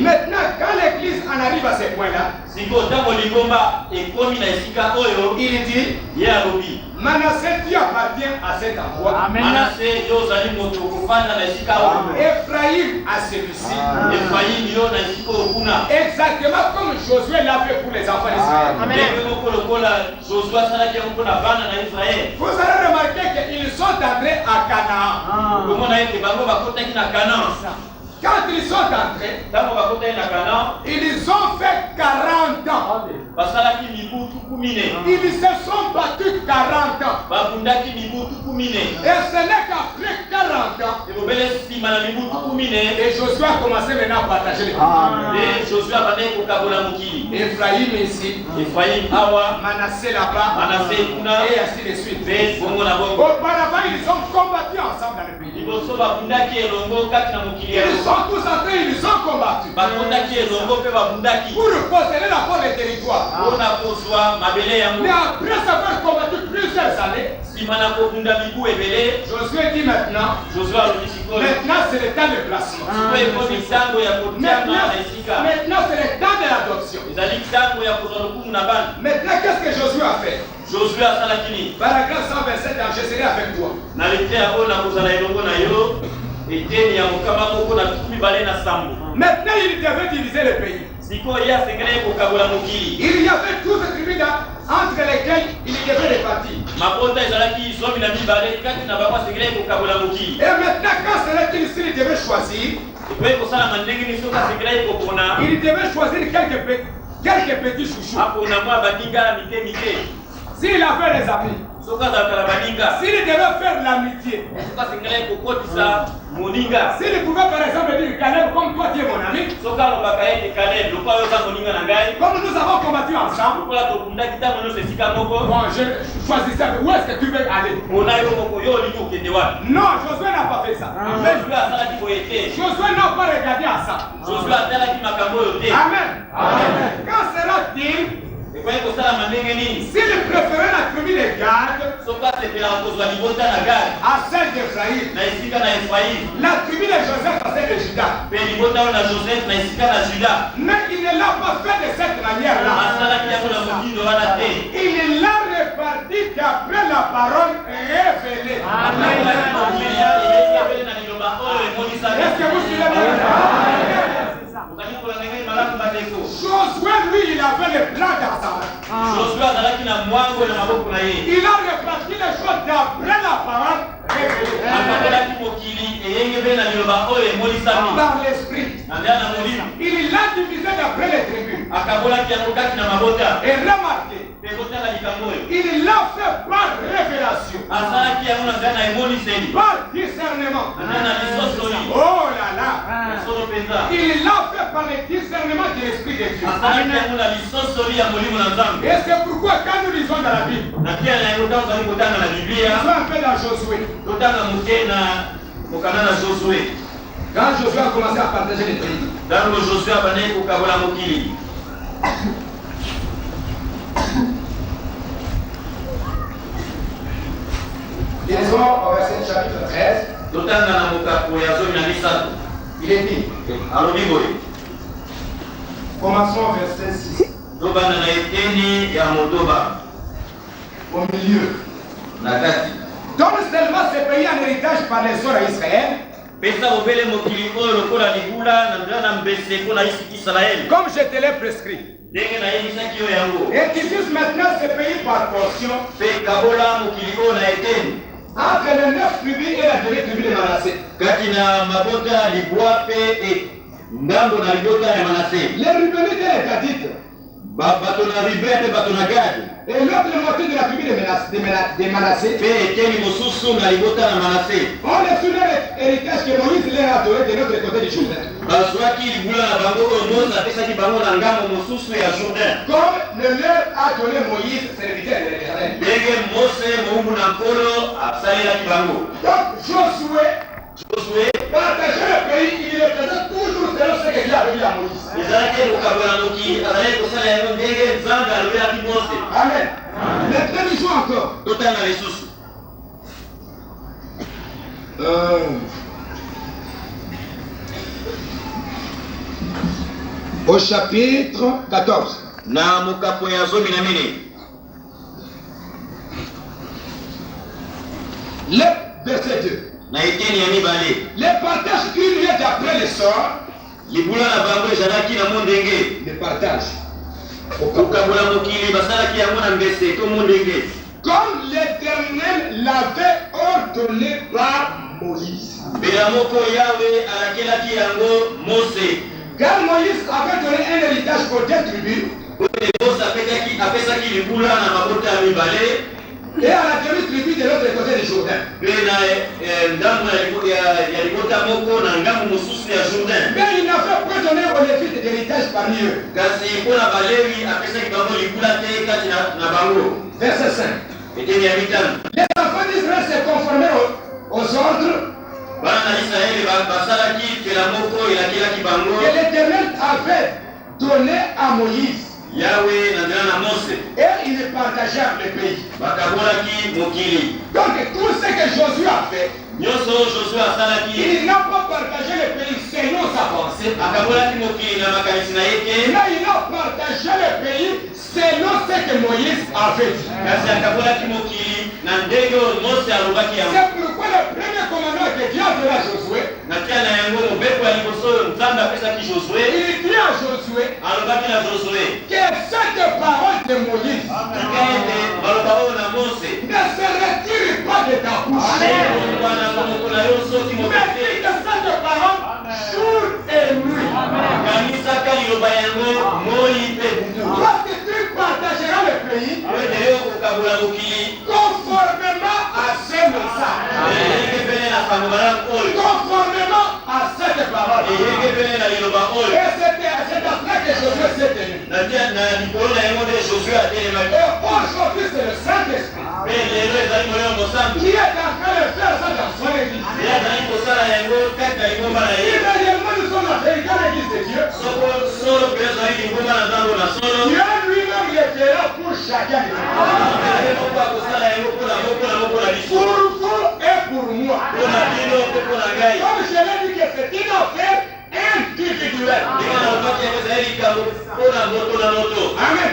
Maintenant, quand l'église en arrive à ce point-là, il dit, Manassé, tu appartiens à cet endroit. Ephraïm à celui-ci. Exactement comme Josué l'a fait pour les enfants d'Israël. Vous allez remarquer qu'ils sont entrés à Canaan. Quand ils sont entrés, ils ont fait 40 ans. Ils se sont battus 40 ans. Et ce n'est qu'après 40 ans et Josué a commencé maintenant à partager les pays. Ephraïm ici, Manassé là-bas, et ainsi de suite. Auparavant, ils ont combattu ensemble dans le pays. Ils sont tous entrés, ils ont combattu pour posséder d'abord les territoires. Mais après avoir combattu plusieurs années, Josué dit maintenant c'est le temps de placement. Maintenant c'est le temps de l'adoption. Maintenant qu'est-ce que Josué a fait? Paragraphe 127, je serai avec toi. Maintenant il devait diviser le pays. Il y avait 12 tribus entre lesquelles il devait répartir. Et maintenant quand il devait choisir, il devait choisir quelques petits chouchous. S'il avait des amis, s'il devait faire l'amitié, s'il pouvait par exemple dire Caleb, comme toi tu es mon ami, comme nous avons combattu ensemble, bon, je choisissais où est-ce que tu veux aller. Non, Josué n'a pas fait ça. Josué n'a pas regardé à ça. Amen. Quand sera-t-il s'il préférait la tribu de Gad à celle d'Ephraïm, la tribu de Joseph à celle de Juda, mais il ne l'a pas fait de cette manière-là. Il l'a réparti d'après la parole révélée. Est-ce que vous suivez bien? Josué, lui, il avait le plan dans sa main. Il a réparti les choses d'après la parole révélée. Par l'esprit. Il l'a divisé d'après les tribus. Et remarquez, il l'a fait par révélation. Par discernement. Oh là là. Il l'a fait par le discernement de l'esprit de Dieu. Et c'est pourquoi quand nous lisons dans la Bible, nous lisons un peu dans Josué. Quand Josué a commencé à partager les pays, lisons au verset chapitre 13. Il est dit, commençons au verset 6. Au milieu. Donc seulement ce pays en héritage par les sœurs à Israël. Comme je te l'ai prescrit. Et qu'ils disent maintenant ce pays par portion. Entre les 9 tribus et la dernière tribu de Manassé. Les Rubénites et les Gadites. Et l'autre moitié de la tribu de Manassé. On est sur l'héritage que Moïse leur a donné de l'autre côté du Jourdain. Comme le leur a donné Moïse, serviteur de l'Éternel. Donc Josué partageait le pays, il le faisait toujours selon ce que Dieu avait dit à Moïse. Amen. Maintenant, nous jouons encore. Au chapitre 14. Na mukapo ya 14. Le verset 2. Na eteni ya mibale. Les partages une nuit d'après le sort. Libula na bango ezalaki na mondenge. Les partages. Okabula mokili basalaki yango na mbese to mondenge. Comme l'Éternel l'avait ordonné par Moïse. Mbela moko Yahweh alakelaki yango Mose. Car Moïse avait donné un héritage aux 2 tribus. Mose apesaki libula na mabota ya mibale. Et à la tribu de l'autre côté du Jourdain. Mais il n'avait pas donné aux Lévites d'héritage parmi eux. Verset 5. Les enfants d'Israël se conformaient aux ordres que l'Éternel avait donné à Moïse. Yahweh na Mose. Et il partageait le pays. Donc tout ce que Josué a fait, il n'a pas partagé le pays selon sa pensée. Mais il a partagé le pays selon ce que Moïse avait dit. C'est pourquoi le premier commandement que Dieu a donné à Josué, il dit à Josué que cette parole de Moïse ne se retire pas de ta bouche. Mais dis que cette parole jour et nuit. Parce que tu partageras le pays conformément à ce message. Conformément à cette parole. Et c'est après que Josué s'est tenu. Et aujourd'hui c'est le Saint-Esprit qui est en train de faire ça dans son église. Immédiatement nous sommes dans l'église de Dieu. Dieu lui-même le fera pour chacun de nous. Pour vous et pour moi. Comme je l'ai dit que c'est une affaire individuelle. Amen.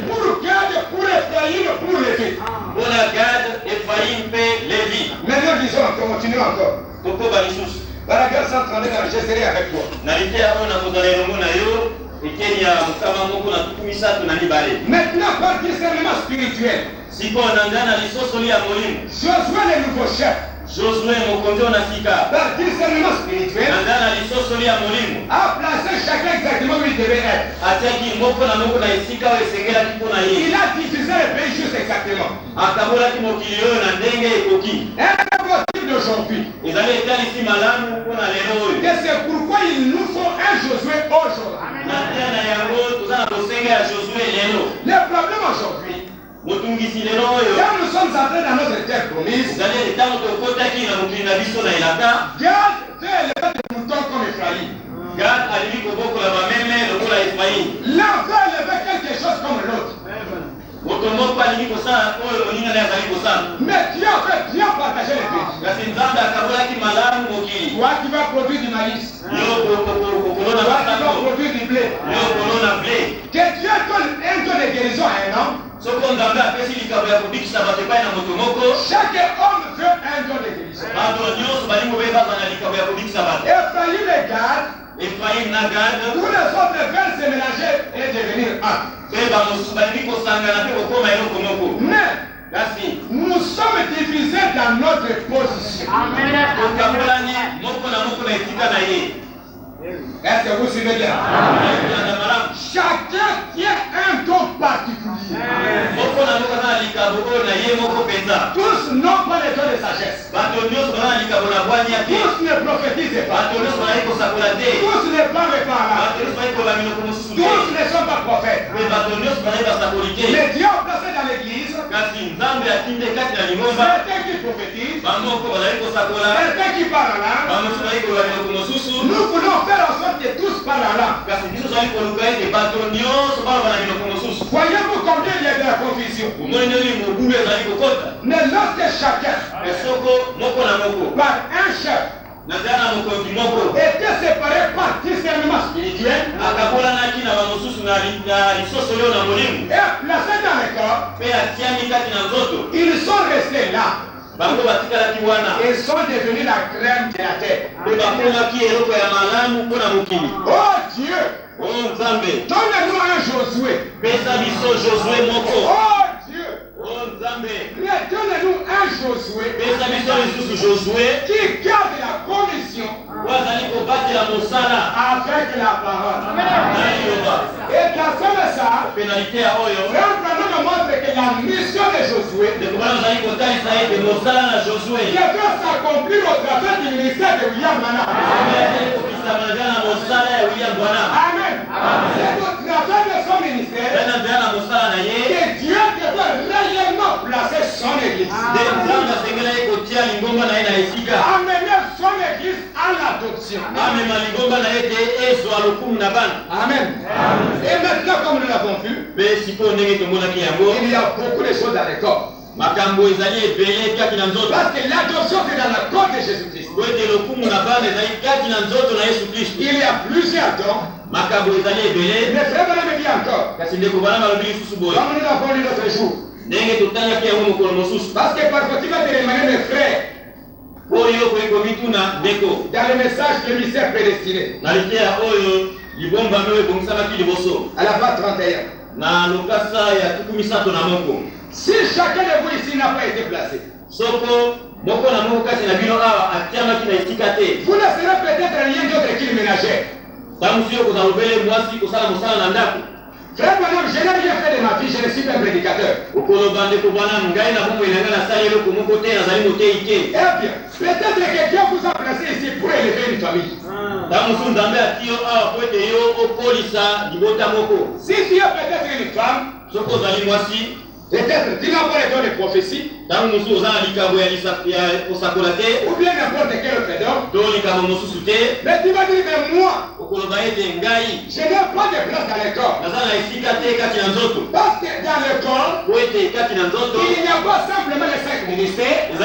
Pour Gad, pour Ephraïm, pour Lévi. Maintenant disons, continuons encore. Paragraphe 132, je serai avec toi. Maintenant, par discernement spirituel, Josué le nouveau chef, par discernement spirituel, a placé chacun exactement où il devait être. Il a diffusé le pays juste exactement. Un objectif d'aujourd'hui. Et c'est pourquoi il nous faut un Josué aujourd'hui. Le problème aujourd'hui, quand nous sommes entrés dans notre terre promise, Gad fait élever des moutons comme Ephraïm. L'un veut élever quelque chose comme l'autre. Mais Dieu fait bien partager les pays. Toi qui vas produire du maïs, toi qui vas produire du blé, que Dieu donne un don de guérison à un homme. Chaque homme veut un don de guérison. Ephraïm et Gad, tous les autres veulent se mélanger et devenir un. Mais nous sommes divisés dans notre position. Est-ce que vous suivez bien? Chacun tient un don particulier. Tous n'ont pas le don de sagesse. Tous ne prophétisent pas. Tous ne parlent pas là. Tous ne sont pas prophètes. Mais Dieu a placé dans l'église certains qui prophétisent, certains qui parlent là. Nous voulons faire en sorte que tous parlent là. Voyez-vous combien il y a de la confusion. Mais lorsque chacun par un chef était séparé par discernement spirituel et placé dans le corps. Ils sont restés là. Ils sont devenus la crème de la terre. Oh Dieu, donne-nous un Josué. Oh Dieu, donne-nous un Josué qui garde la commission avec la parole. Et dans ça, frère Branham montre que la mission de Josué devait s'accomplir au travers du ministère de William Branham. Amen. C'est au travers de son ministère que Dieu devait réellement placer son église. Amener son église à l'adoption. Amen. Et maintenant, comme nous l'avons vu, il y a beaucoup de choses dans le corps. Parce que l'adoption c'est dans le corps de Jésus-Christ. Il y a plusieurs dons. Mais frère Branham dit encore, comme nous l'avons lu l'autre jour, parce que parfois tu vas te demander mes frères dans le message de mystère prédestiné à la page 31. Si chacun de vous ici n'a pas été placé, vous ne serez peut-être rien d'autre qu'une ménagère. Frère Branham, je n'ai rien fait de ma vie, je ne suis pas un prédicateur. Eh bien, peut-être que Dieu vous a placé ici pour élever une famille. Si tu es peut-être une femme, peut-être tu n'as pas les dons de prophétie, ou bien n'importe quel autre don, mais tu vas dire que moi, je n'ai pas de place dans le corps. Parce que dans le corps, il n'y a pas simplement les 5 ministères, il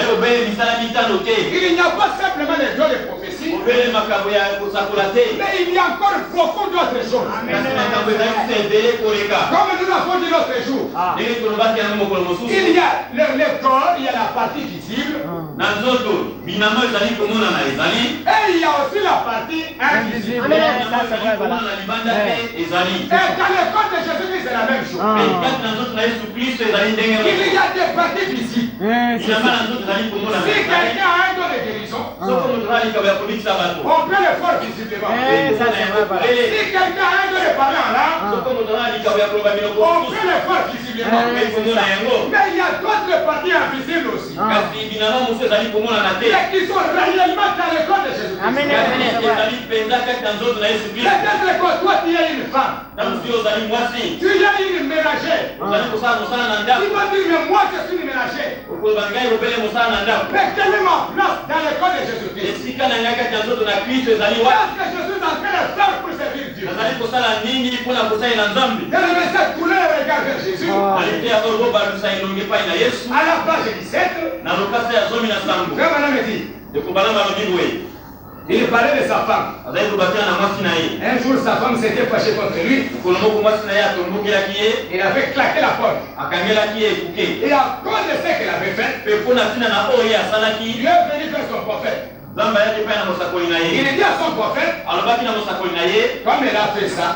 n'y a pas simplement les dons de prophétie, mais il y a encore beaucoup d'autres choses. Comme nous l'avons dit l'autre jour, il y a le corps, il y a la partie visible, et il y a aussi la partie invisible. Et dans le corps de Jésus-Christ, c'est la même chose. Il y a des parties visibles. Si quelqu'un a un don de guérison, on peut le faire visiblement. Si quelqu'un a un don de parler en langue, on peut le faire visiblement. Mais il y a d'autres parties invisibles aussi. Mais qui sont réellement dans le corps de Jésus-Christ. Peut-être que toi tu es une femme. Tu es une ménagère. Tu vas dire, mais moi je suis une ménagère. Mais quelle est ma place dans le corps de Jésus-Christ? Qu'est-ce que je suis en train de faire pour servir Dieu? Et le message tournait le regard vers Jésus. À la page 17, Frère Branham dit, il parlait de sa femme. Un jour, sa femme s'était fâchée contre lui. Il avait claqué la porte. Et à cause de ce qu'elle avait fait, il est venu vers son prophète. Il dit à son prophète, comme elle a fait ça,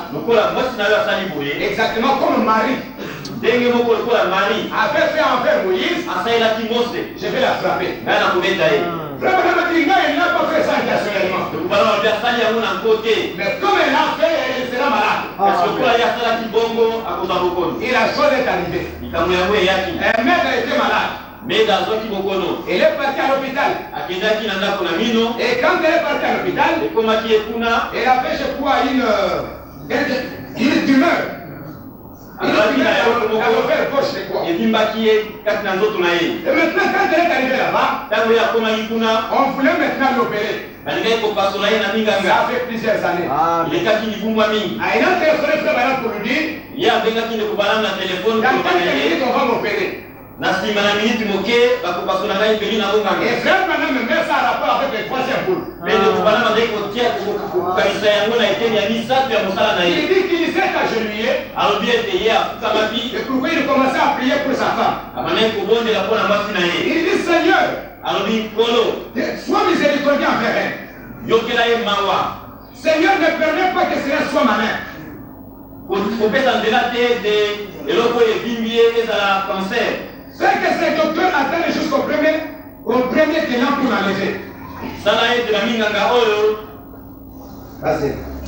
exactement comme Marie avait fait envers Moïse, je vais la frapper. Frère Branham dit, non, il n'a pas fait ça intentionnellement. Mais comme elle l'a fait, elle sera malade. Et la chose est arrivée. Un maître a été malade. Elle est partie à l'hôpital. Et quand elle est partie à l'hôpital, elle a fait, je crois, une tumeur. Elle a fait gauche, je crois. Et maintenant, quand elle est arrivée là-bas, on voulait maintenant l'opérer. Ça fait plusieurs années. Il a téléphoné Frère Branham pour lui dire, dans quelques minutes, on va m'opérer. na sima na minute moke bakopasona ngai peli na nganga. Et frère Branham met ça en rapport avec le troisième boule. Mais le Branham a dit kokanisa yango na eteni ya misatu ya mosala na ye. Il dit qu'il s'est agenouillé. alobi ete ye afukamaki. Et pourquoi il commençait à prier pour sa femme? Amani kobondela mpo na mwasi na ye. Il dit Seigneur, alobi nkolo, sois miséricordieux envers elle. yokela ye mawa. Seigneur, ne permets pas que cela soit ma main. kopesa nzela te de eloko oyo evimbi ye ezala cancer. Fais que ces docteurs attendent jusqu'au premier client pour l'enlever. Sala ete na minganga oyo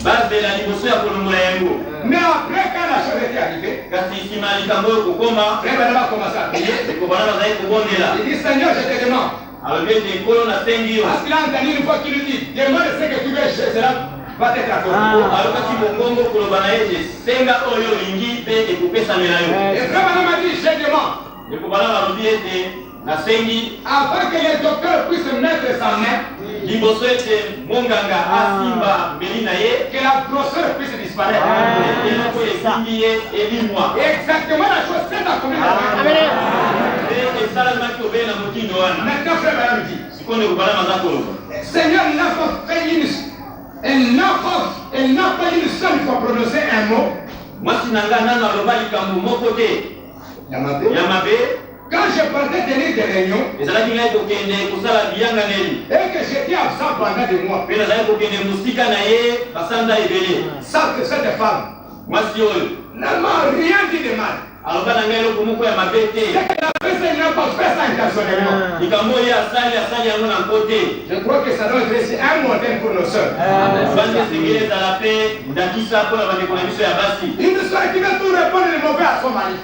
bazela liboso ya kolongola yango. Mais après, quand la chose était arrivée, kasi nsima ya likambo oyo kokoma, frère Branham a commencé à prier. ekobana bazali kobondela. Il dit Seigneur, je te demande. alobi ete ekolo nasengi yo. Parce qu'il a entendu une fois qu'il lui dit demande ce que tu veux, cela va être accordé. alobaki mongongo koloba na ete senga oyo olingi mpe ekopesamela yo. Et frère Branham a dit je demande. ekobana balobi ete nasengi avant que les docteurs puissent mettre sa main, liboso ete monganga asimba mbeli na ye, que la grosseur puisse disparaître. eloko esimbi ye elimwa. Exactement la chose s'est accomplie. Mpe esalamaki obeye na motindo wana. Maintenant, frère Branham dit sikoyo ekobana maza koloba. Seigneur n'a pas fait elle n'a pas une seule fois prononcé un mot. mwasi na nga nano aloba likambo moko te ya mabe. Quand je partais tenir des réunions ezalaki ngai kokende kosala biyanganeli et que j'étais absent pendant des mois, mpe nazali kokende mosika na ye basanda ebele. cette femme mwasi oyo n'a rien dit de mal. aloba na ngai eloko moko ya mabe te. C'est qu'elle a fait ça, il n'a pas fait ça intentionnellement. likambo oyo asali yango na nko te. Je crois que ça doit être aussi un modèle pour nos soeurs. basi esengeli ezala mpe ndakisa mpo na bandeko na biso ya basi. Une soeur qui veut tout répondre de mauvais à son mari.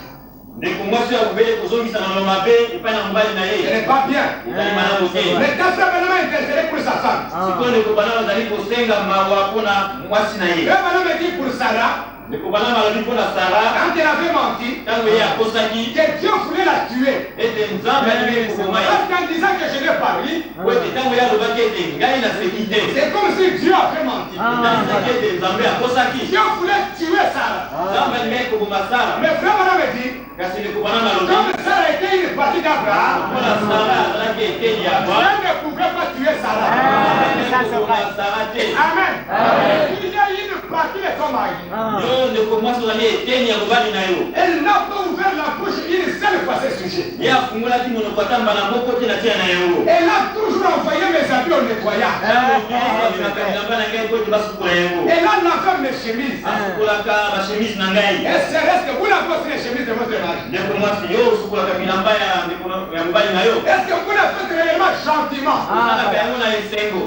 ndeko mwasi ya kobele kozongisa na lo mabe epai na mobali na Ce ye n'est pas bien. ezali malamu te. Mais quand frère Branham a intercédé pour sa femme, sikoyo ndeko bana bazali kosenga mawa mpo na mwasi na ye. frère Branham a dit pour Sarah, ndeko bana balobi mpo na sara quand elle avait menti, ntango ye akosaki que Dieu voulait la tuer. ete nzambe alingi kokoma ye. Parce qu'en disant que je n'ai pas ri, po ete ntango ye alobaki ete ngai naseki te, c'est comme si Dieu avait menti. etangisaki ete nzambe akosaki. Dieu voulait tuer Sarah. nzambe alingai kokoma sara. Mais frère Branham a dit, kasi ndeko bana balobi comme Sarah était une partie d'Abraham, mpona sara azalaki eteni ya Dieu Abraham, ne pouvait pas tuer Sarah. kokoma sara te. Amen. Il y a une partie de son mari. yo ndeko mwasi ozali eteni ya mobali na yo. Elle n'a pas ouvert la bouche une seule fois ce sujet. ye afungolaki monoko atambala moko te na tina na yango. Elle a toujours envoyé mes habits au nettoyage. amemaka bilamba na ngai po ete basukola yango. Elle a lavé mes chemises. asukolaka bashemise na ngai. Et c'est reste que vous lavez aussi les chemises de votre mari. ndeko mwasi yo osukolaka bilamba ya mobali na yo. Est-ce que vous la faites réellement gentiment? osalaka yango na esengo.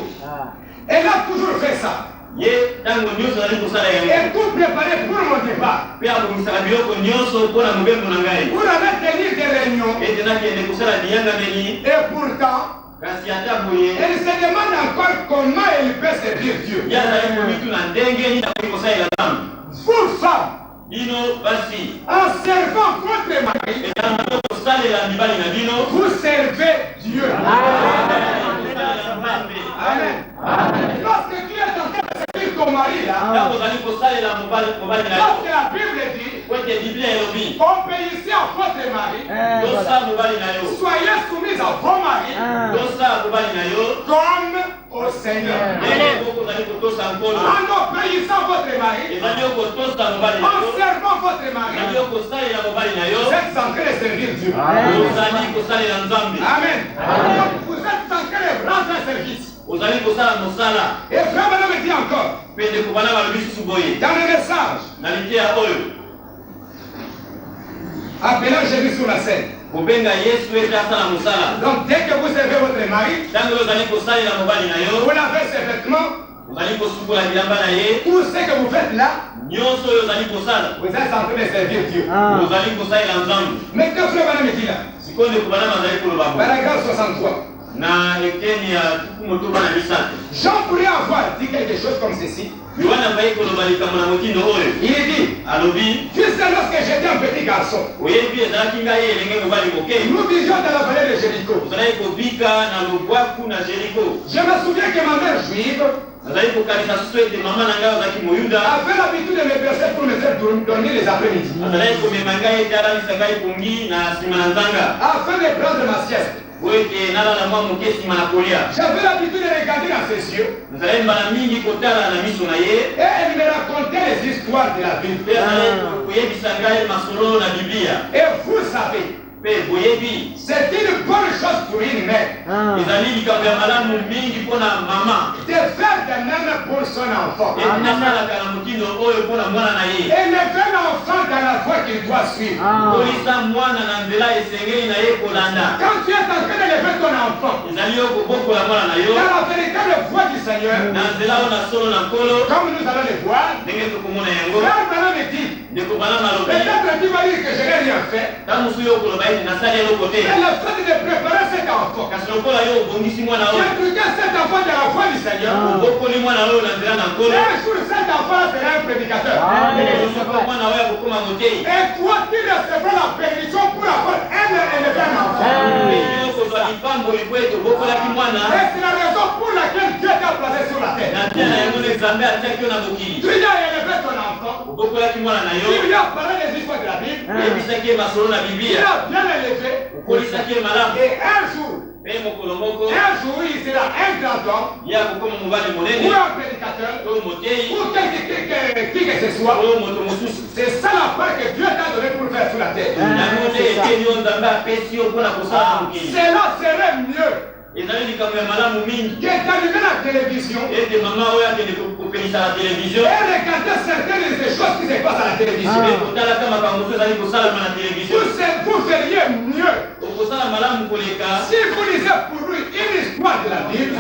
Elle a toujours fait ça. ye ntango nyonso azali kosala yango Et tout préparé pour mon départ. mpe abongisaka biloko nyonso mpo na mobembo na ngai Vous avez tenu des réunions. ete nakende kosala biyanganeli. Et pourtant, kasi ata boye elle se demande encore comment elle peut servir Dieu. ye azali komitu na ndenge nini akoki kosalela nzambe. Pour femme, bino basi en servant votre mari, ezala kosalela mibali na bino. vous servez Dieu. Amen. Amen. Lorsque tu es en train de servir ton mari là, ntango ozali kosalela mobali na yo parce que la Bible dit, po ete biblia elobi obéissez à votre mari, tosala mobali na yo, soyez soumis à vos maris tosala mobali na yo comme au Seigneur. ndenge koko ozali kotosa nkolo. En obéissant à votre mari, ezali yo kotosa mobali na en yo, servant votre mari, ezali yo kosalela mobali na yo, vous êtes en train de servir Dieu. ozali kosalela nzambe, Amen. Donc, vous êtes en train de rendre un service. ozali kosala mosala. Et frère Branham me dit encore, mpe ndeko bana balobi susu boye dans le message, na liteya oyo appelant Jésus sur la scène. kobenga yesu ete asala mosala. Donc, dès que vous servez votre mari, ntango oyo ozali kosalela mobali na yo, vous lavez ses vêtements, ozali kosukola bilamba na ye, tout ce que vous faites là, nyonso oyo ozali kosala vous êtes en train de servir Dieu. ozali kosalela nzambe. Mais que frère Branham me dit là, sikoyo ndeko bana bazali koloba boye paragraphe 63, Jean pourrait avoir dit quelque chose comme ceci. Il dit, juste lorsque j'étais un petit garçon, nous vivions dans la vallée de Jéricho. Je me souviens que ma mère juive avait l'habitude de me bercer pour me faire dormir les après-midi, afin de prendre ma sieste. J'avais l'habitude de regarder dans ses yeux, et elle me racontait les histoires de la Bible. Et vous savez, c'est une bonne chose pour une mère de faire de même pour son enfant. Et élever l'enfant dans la voie qu'il doit suivre. Quand tu es en train d'élever ton enfant dans la véritable voie du Seigneur, comme nous allons le voir, frère Branham me dit, peut-être tu vas dire que je n'ai rien fait. Mais le fait de préparer cet enfant, j'impliquais cet enfant dans la voie du Seigneur. Un jour, cet enfant sera un prédicateur. Et toi, tu recevras la bénédiction pour avoir élevé un enfant. Et c'est la raison pour laquelle Dieu t'a placé sur la terre. Tu as élevé ton enfant. Tu lui as parlé des histoires de la Bible. Tu l'as bien élevé. Et un jour, il sera un grand homme, ou un prédicateur, ou qui que ce soit. C'est ça la part que Dieu t'a donné pour faire sur la terre. Cela serait mieux que d'allumer la télévision et regarder certaines des choses qui se passent à la télévision. Vous feriez mieux si vous lisez pour lui une histoire de la Bible,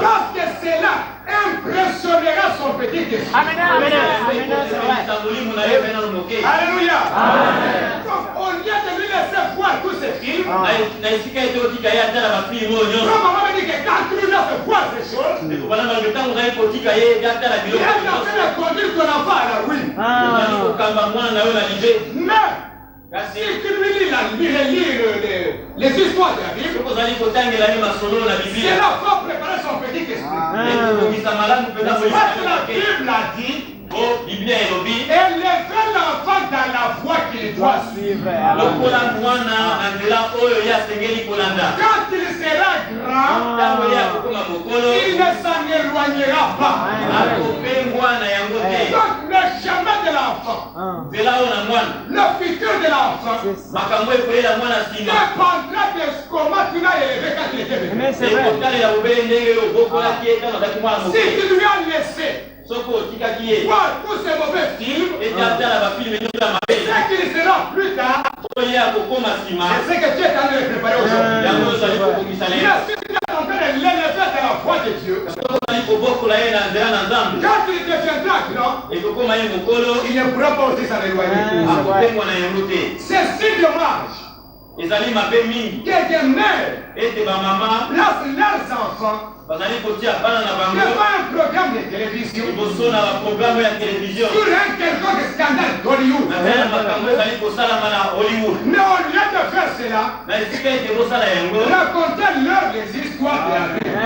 parce que cela impressionnera son petit esprit. Alléluia. Donc au lieu de lui laisser voir tous ces films, comme maman me dit que quand tu lui laisses voir ces choses, il est en train de conduire ton enfant à la ruine. Mais si tu lui lis les histoires de la Bible, cela va préparer son petit esprit. Parce que la Bible a dit, élevez l'enfant dans la voie qu'il doit suivre. Quand il sera grand, il ne s'en éloignera pas. Donc le chemin de l'enfant, le futur de l'enfant, dépendra de comment tu l'as élevé quand il était bébé. Si tu lui as laissé voir tous ces mauvais films, c'est qu'il sera plus tard. C'est ce que tu es en train de préparer aujourd'hui. Il a su que tu es en train de l'élever dans la voie de Dieu. Quand il deviendra grand, il ne pourra pas aussi s'en éloigner. C'est si dommage que des mères placent leurs enfants devant un programme de télévision sur un quelconque scandale d'Hollywood. Mais au lieu de faire cela, racontez-leur les histoires de la Bible.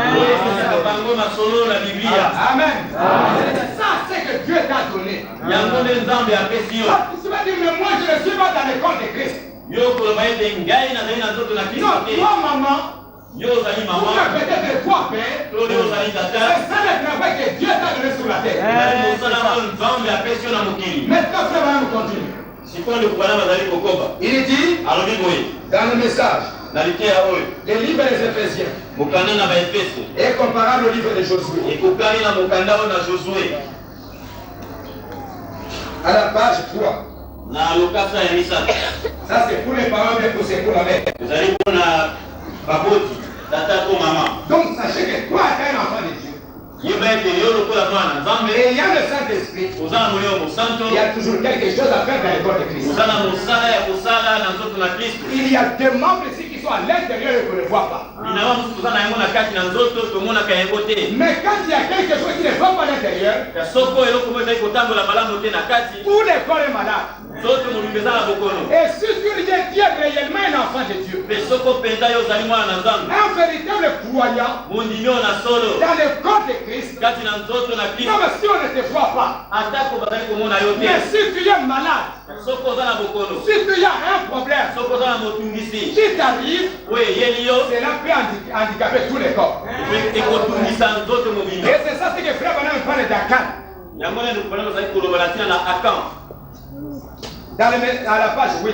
Amen. Ça, c'est que Dieu t'a donné. Tu vas dire, mais moi je ne suis pas dans l'école de Christ. Non, toi maman, ou peut-être toi père, c'est ça le travail que Dieu t'a donné sur la terre. Maintenant frère, on continue. Il dit dans le message, le livre des Éphésiens est comparable au livre de Josué. À la page 3. Ça c'est pour les parents, mais c'est pour la mère. Donc sachez que toi tu es un enfant de Dieu. Et il y a le Saint-Esprit. Il y a toujours quelque chose à faire dans l'école de Christ. Il y a des membres ici qui sont à l'intérieur et qu'on ne voit pas. Mais quand il y a quelque chose qui ne va pas à l'intérieur, tout le corps est malade. Et si tu es réellement un enfant de Dieu, un véritable croyant dans le corps de Christ, même si on ne te voit pas, mais si tu es malade, si tu as un problème qui t'arrive, cela peut handicaper tous les corps. Et c'est ça ce que Frère Branham parle d'Akan. À la page 8.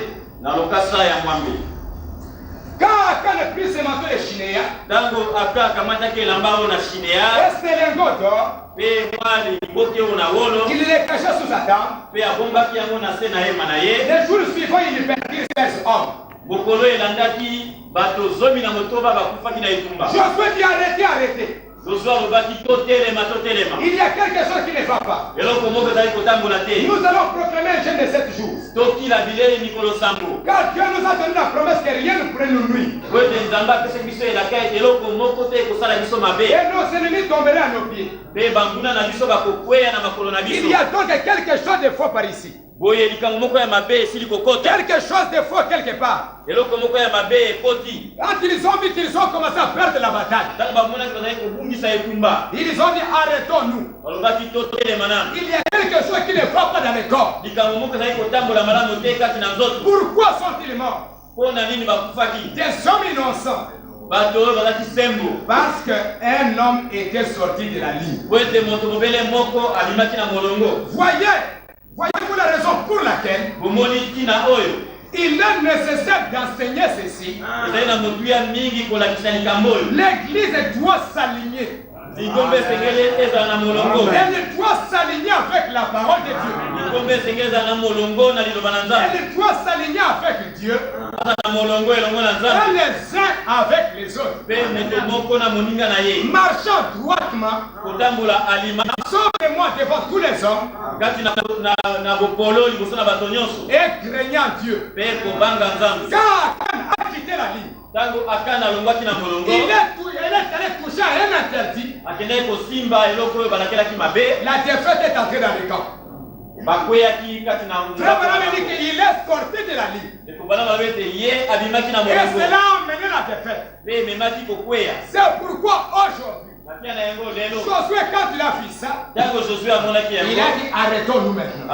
Quand Akan a pris ses manteaux de Shinéa, et c'est lingot d'or, il les cachait sous sa tente. Le jour suivant, il perdit 16 hommes. Josué dit arrêtez. Il y a quelque chose qui ne va pas. Nous allons proclamer un jeûne de 7 jours. Car Dieu nous a donné la promesse que rien ne pourrait nous nuire. Et nos ennemis tomberaient à nos pieds. Il y a donc quelque chose de faux par ici. Quelque chose de faux quelque part. Quand ils ont vu qu'ils ont commencé à perdre la bataille, ils ont dit arrêtons-nous. Il y a quelque chose qui ne va pas dans le corps. Pourquoi sont-ils morts? Des hommes innocents. Parce qu'un homme était sorti de la ligne. Voyez-vous la raison pour laquelle il est nécessaire d'enseigner ceci. L'église doit s'aligner. Elle doit s'aligner avec la parole de Dieu. Elle doit s'aligner avec Dieu. Et les uns avec les autres. Marchant droitement. Sauve-moi devant tous les hommes. Et craignant Dieu. Car Akan a quitté la ligne. Il est allé toucher à un interdit. La défaite est entrée dans le camp. Frère Branham dit qu'il est sorti de la ligne. Et cela a amené la défaite. C'est pourquoi aujourd'hui, Josué, quand il a vu ça, il a dit arrêtons-nous maintenant.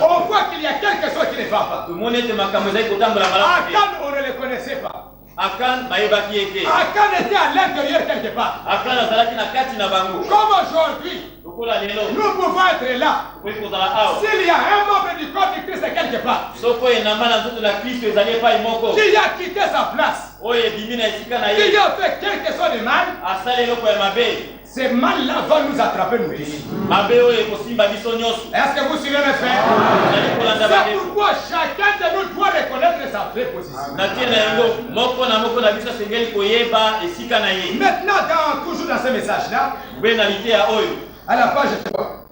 On voit qu'il y a quelque chose qui ne va pas. Akan, on ne le connaissait pas. Akan était à l'intérieur quelque part. Comme aujourd'hui, nous pouvons être là. S'il y a un membre du corps du Christ quelque part qui a quitté sa place, qui a fait quelque chose de mal, ces mal-là vont nous attraper nous tous. Est-ce que vous suivez mes frères? C'est pourquoi chacun de nous doit reconnaître sa vraie position. Maintenant, toujours dans ce message-là, à la page 3,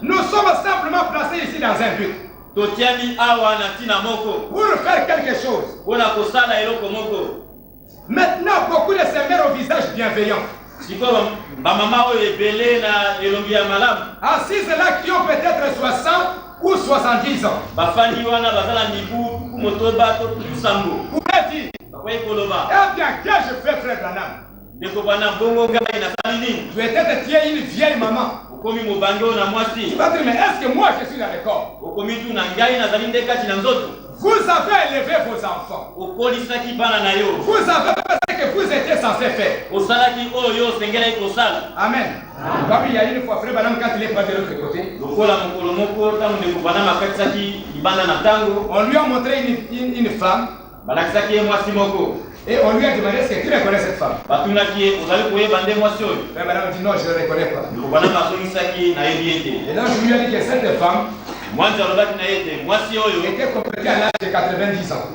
nous sommes simplement placés ici dans un but. Pour faire quelque chose. Maintenant, beaucoup de ces mères au visage bienveillant, assises là qui ont peut-être 60 ou 70 ans, pourrait dire, eh bien, qu'est-ce que je fais, frère Branham? Tu étais une vieille maman. Tu vas dire, mais est-ce que moi je suis dans le corps? Vous avez élevé vos enfants. Vous avez fait ce que vous étiez censé faire. Amen. Il y a une fois, frère Branham, quand il est pas de l'autre côté, on lui a montré une femme. Et on lui a demandé est-ce que tu reconnais cette femme? Frère Branham dit non, je ne la reconnais pas. Et donc je lui ai dit que cette femme était complétée à l'âge de 90 ans.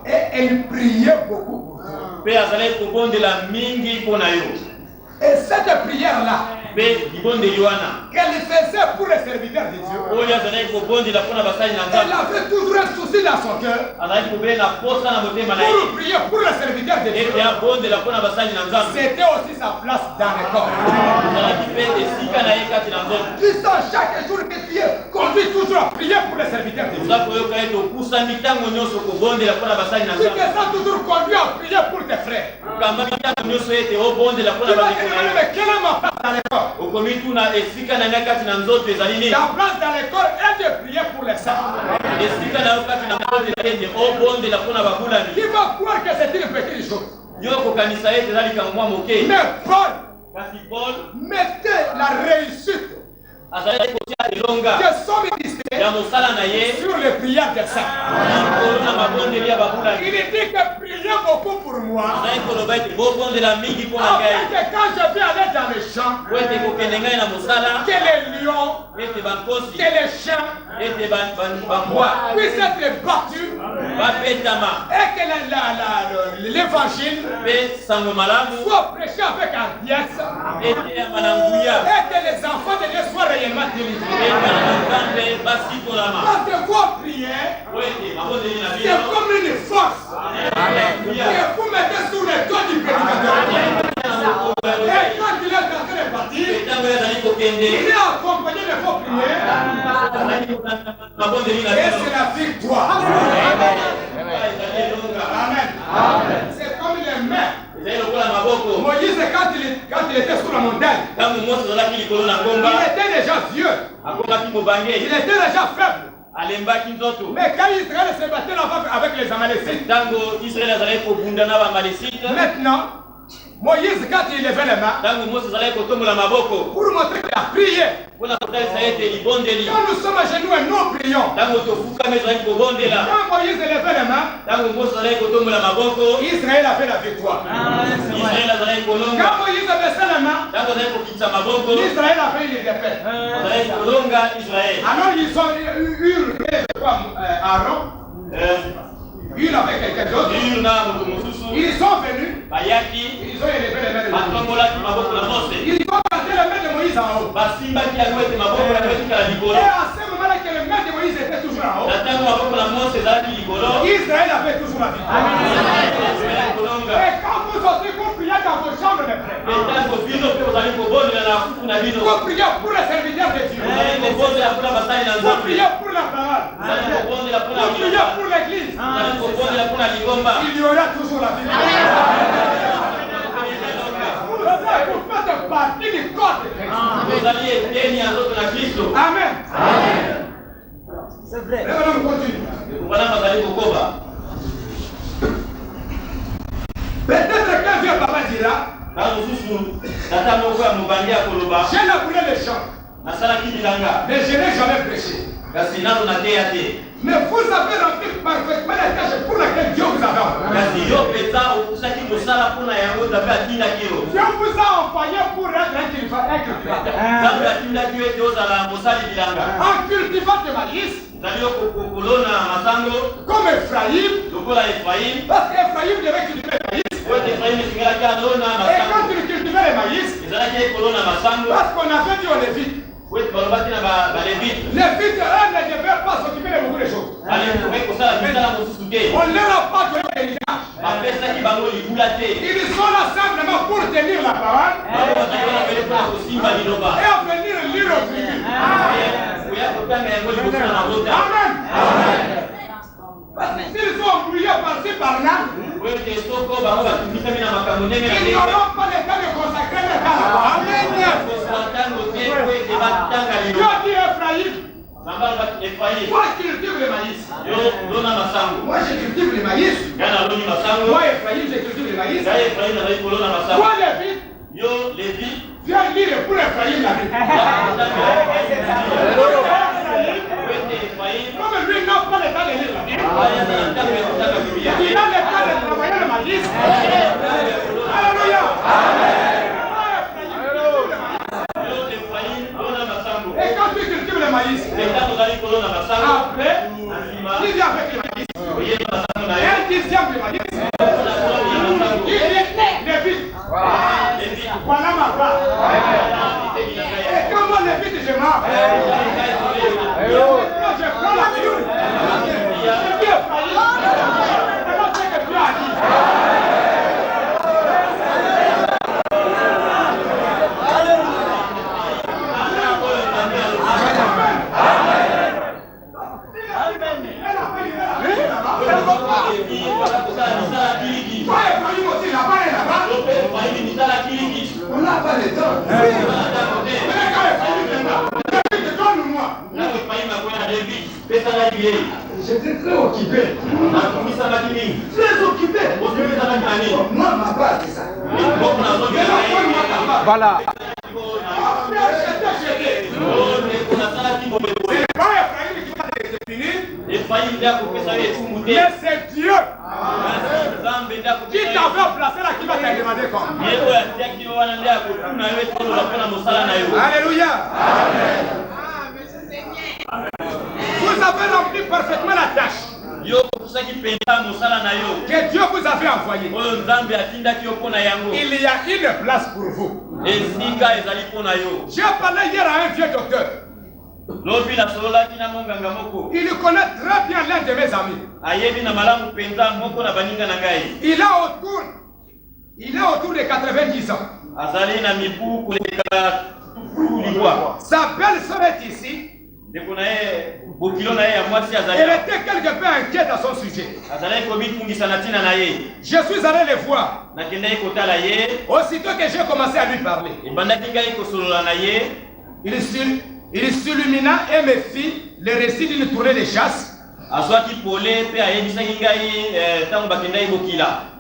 Et elle priait beaucoup pour vous. Et cette prière-là, qu'elle faisait pour les serviteurs de Dieu. Elle avait toujours un souci dans son cœur pour prier pour les serviteurs de Dieu. C'était aussi sa place dans le corps. Puissant chaque jour que tu es, conduis toujours à prier pour les serviteurs de Dieu. Tu te sens toujours conduit à prier pour tes frères. Tu vas te demander, mais quelle est ma place dans le corps? La place dans le corps est de prier pour les saints. Qui va croire que c'est une petite chose? Mais Paul mettait la réussite de son ministère sur les prières des saints. Il dit que priez beaucoup pour moi. Afin que quand je vais aller dans les champs, que les lions, que les chiens puissent être battus et que l'évangile soit prêché avec hardiesse et que les enfants de Dieu soient réellement délivrés. Parce que vos prières, c'est comme une force que vous mettez sous le dos du prédicateur. Et quand il est en train de partir, il est accompagné de vos prières. Et c'est la victoire. Amen. C'est comme les mains. Moïse, quand il était sur la montagne, il était déjà vieux. Il était déjà faible. Mais quand Israël se battait avec les Amalécites, maintenant, Moïse, quand il levait les mains, pour montrer qu'il a prié, quand nous sommes à genoux et nous prions, quand Moïse levait les mains, Israël avait la victoire. Quand Moïse baissait les mains, Israël avait une défaite. Alors ils ont eu Aaron, une avec quelqu'un d'autre. Ils sont venus. Ils ont élevé les mains de Moïse. Ils ont planté les mains de Moïse en haut. Et à ce moment-là que les mains de Moïse étaient toujours en haut, Israël avait toujours la victoire. Et quand vous sortez, vous priez dans vos chambres, mes frères, vous priez pour les serviteurs de Dieu. Vous priez pour la parole. Vous priez pour l'église. Il y aura toujours la victoire. Vous faites partie du corps de Christ. Amen. C'est vrai. Maintenant, on continue. Peut-être qu'un vieux papa dira, j'ai labouré les champs, mais je n'ai jamais prêché. Mais vous avez rempli parfaitement la tâche pour laquelle Dieu vous a envoyé. Dieu vous a envoyé pour être un cultivateur. En cultivant du maïs, comme Ephraïm, parce qu'Ephraïm devait cultiver le maïs. Et quand il cultivait le maïs, parce qu'on avait dit aux Lévites, les Lévites, eux, ne devaient pas s'occuper de beaucoup de choses. On ne leur a pas donné l'héritage. Ils sont là simplement pour tenir la parole et à venir lire au tribut. Amen. Parce que s'ils sont embrouillés par-ci par-là, ils n'auront pas le temps de consacrer le temps à la parole. Dieu dit Ephraïm, toi cultive le maïs. Moi je cultive le maïs. Moi Ephraïm je cultive le maïs. Toi Lévite, viens lire pour Ephraïm la vie. Comme lui n'a pas le temps de lire la Bible, il a le temps de travailler le maïs. Alléluia. Et quand tu cultives le maïs, après, il vient avec le maïs. Un dixième de maïs. Il est Lévite. Voilà ma part. soulèvement. Je prends la pilule. Dieu a failli. Alors c'est que Dieu a dit. On n'a pas le temps. J'étais très occupé. Très occupé. Moi, ma part, c'est ça. Voilà. Mais c'est Dieu qui t'avait placé là, qui va te demander quoi. Alléluia. Vous avez rempli parfaitement la tâche que Dieu vous avait envoyée. Il y a une place pour vous. J'ai parlé hier à un vieux docteur. Il connaît très bien l'un de mes amis. Il a autour de 90 ans. Sa belle-sœur est ici. Elle était quelque peu inquiète à son sujet. Je suis allé les voir. Aussitôt que j'ai commencé à lui parler, il s'illumina et me fit le récit d'une tournée de chasse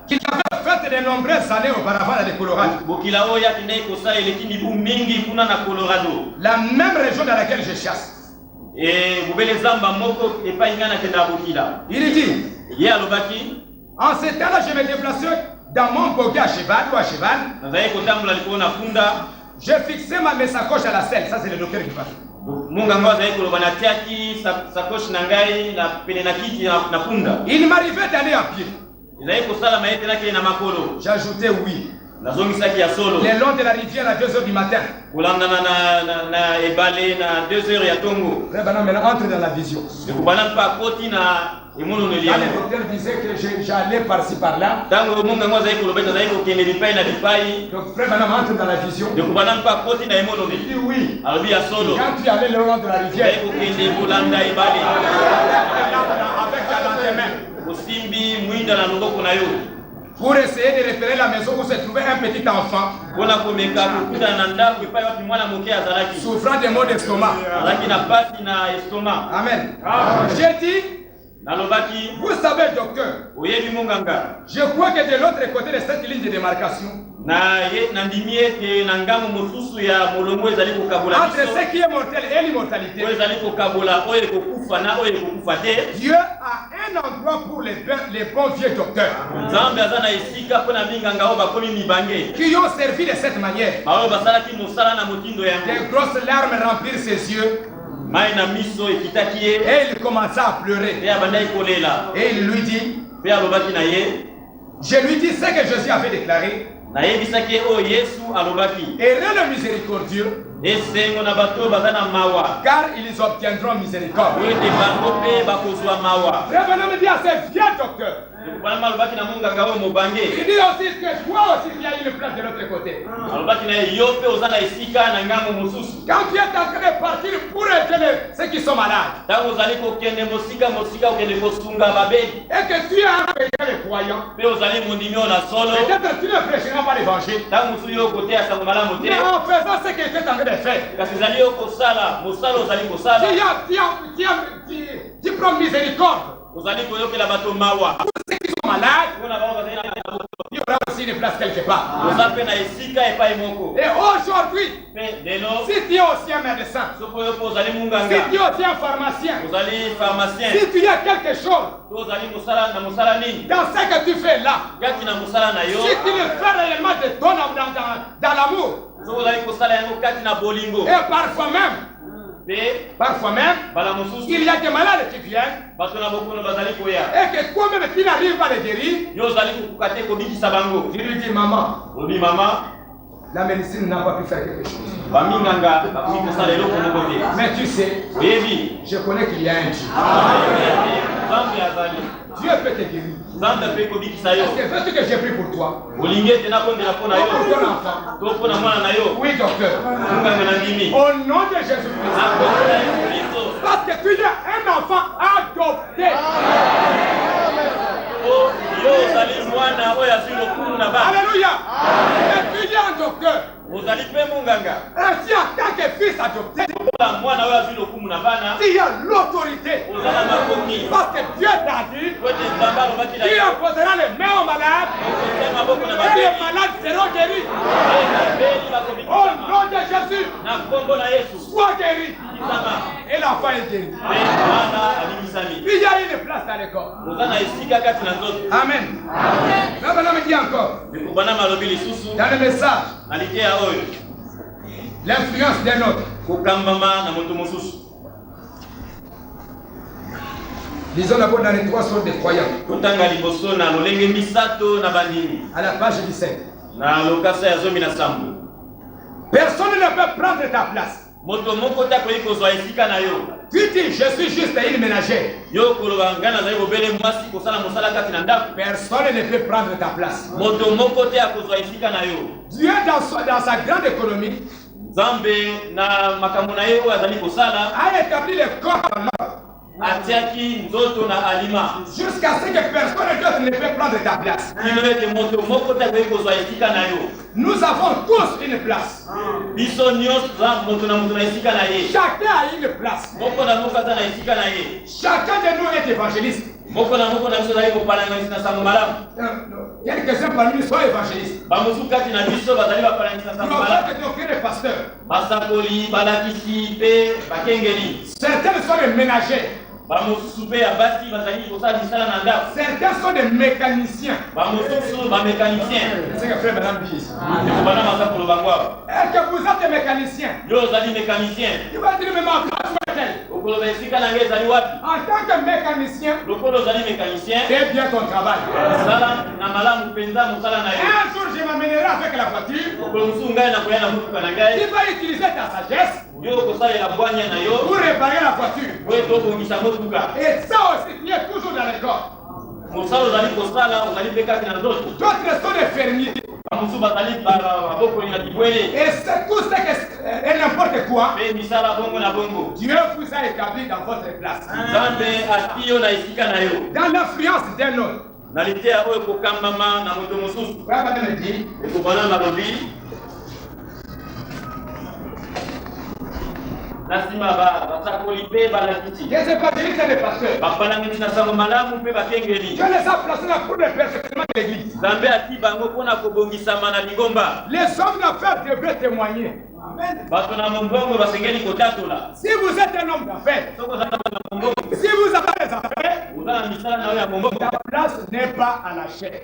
qu'il avait faite de nombreuses années auparavant dans le Colorado. La même région dans laquelle je chasse. Il dit, en ce temps-là, je me déplaçais dans mon buggy à cheval ou à cheval. Je fixais mes sacoches à la selle. Ça, c'est le docteur qui parle. Il m'arrivait d'aller à pied. J'ajoutais oui. Le long de la rivière à 2 h du matin. Maintenant, entre dans la vision. Le docteur disait que j'allais par-ci par-là. Donc, frère, maintenant, entre dans la vision. Il dit oui. Quand tu allais le long de la rivière, avec ta lanterne, pour essayer de repérer la maison où se trouvait un petit enfant souffrant de maux d'estomac. Amen. J'ai dit, vous savez, docteur, je crois que de l'autre côté de cette ligne de démarcation, entre ce qui est mortel et l'immortalité, Dieu a un endroit pour les bons vieux docteurs qui ont servi de cette manière. Des grosses larmes remplirent ses yeux. Et il commença à pleurer. Et il lui dit, je lui dis ce que Jésus avait déclaré. Et le miséricordieux, car ils obtiendront miséricorde. Revenons me dire à ce vieux docteur. Il dit aussi que toi aussi il y a une place de l'autre côté. Quand tu es en train de partir pour aider ceux qui sont malades, et que tu as un les croyants, peut-être tu ne prêcheras pas l'évangile. Mais en faisant ce que tu es en train de faire, tu prends miséricorde. Pour ceux qui sont malades, il y aura aussi une place quelque part. Et aujourd'hui, si tu es aussi un médecin, si tu es aussi un pharmacien, si tu as quelque chose dans ce que tu fais là, si tu le fais réellement de ton âme dans l'amour, et parfois même, il y a des malades qui viennent et que toi-même tu n'arrives pas à les guérir. Je lui dis, maman, la médecine n'a pas pu faire quelque chose. Mais tu sais, je connais qu'il y a un Dieu. Dieu peut te guérir. Est-ce que veux-tu que j'ai pris pour toi? Pour ton enfant. Oui, docteur. Au nom de Jésus-Christ. Parce que tu es un enfant adopté. Alléluia. Et tu es un docteur. Ainsi, en tant que fils adopté, tu as l'autorité. Parce que Dieu t'a dit, tu imposeras les mains aux malades et les malades seront guéris. Au nom de Jésus, sois guéri. Et l'enfant est guéri. Il y a une place dans le corps. Amen. Maintenant, me dit encore, dans le message, l'influence d'un autre. Lisons d'abord dans les 3 sortes de croyants. À la page 17. Personne ne peut prendre ta place. Tu dis, je suis juste une ménagère. Personne ne peut prendre ta place. Dieu, dans sa grande économie, a établi le corps en ordre. Jusqu'à ce que personne d'autre ne peut prendre ta place. Nous avons tous une place. Chacun a une place. Chacun de nous est évangéliste. Quelques-uns parmi nous sont évangélistes. Certains sont des ménagers. Certains sont des mécaniciens. C'est ce que frère madame dit. Est-ce que vous êtes des mécaniciens? Tu vas dire, mais ma place où est-elle? En tant que mécanicien, c'est bien ton travail. Un jour, je m'amènerai avec la voiture. Tu vas utiliser ta sagesse pour réparer la voiture. Et ça aussi, tu es toujours dans le corps. D'autres sont des fermiers. Et c'est tout ça et n'importe quoi. Dieu vous a établi dans votre place. Dans l'influence d'un autre. Qu'est-ce que c'est les pasteurs? Dieu les a placés là pour le perfectionnement de l'église. Les hommes d'affaires devraient témoigner. Amen. Si vous êtes un homme d'affaires, si vous avez des affaires, la place n'est pas à la chair.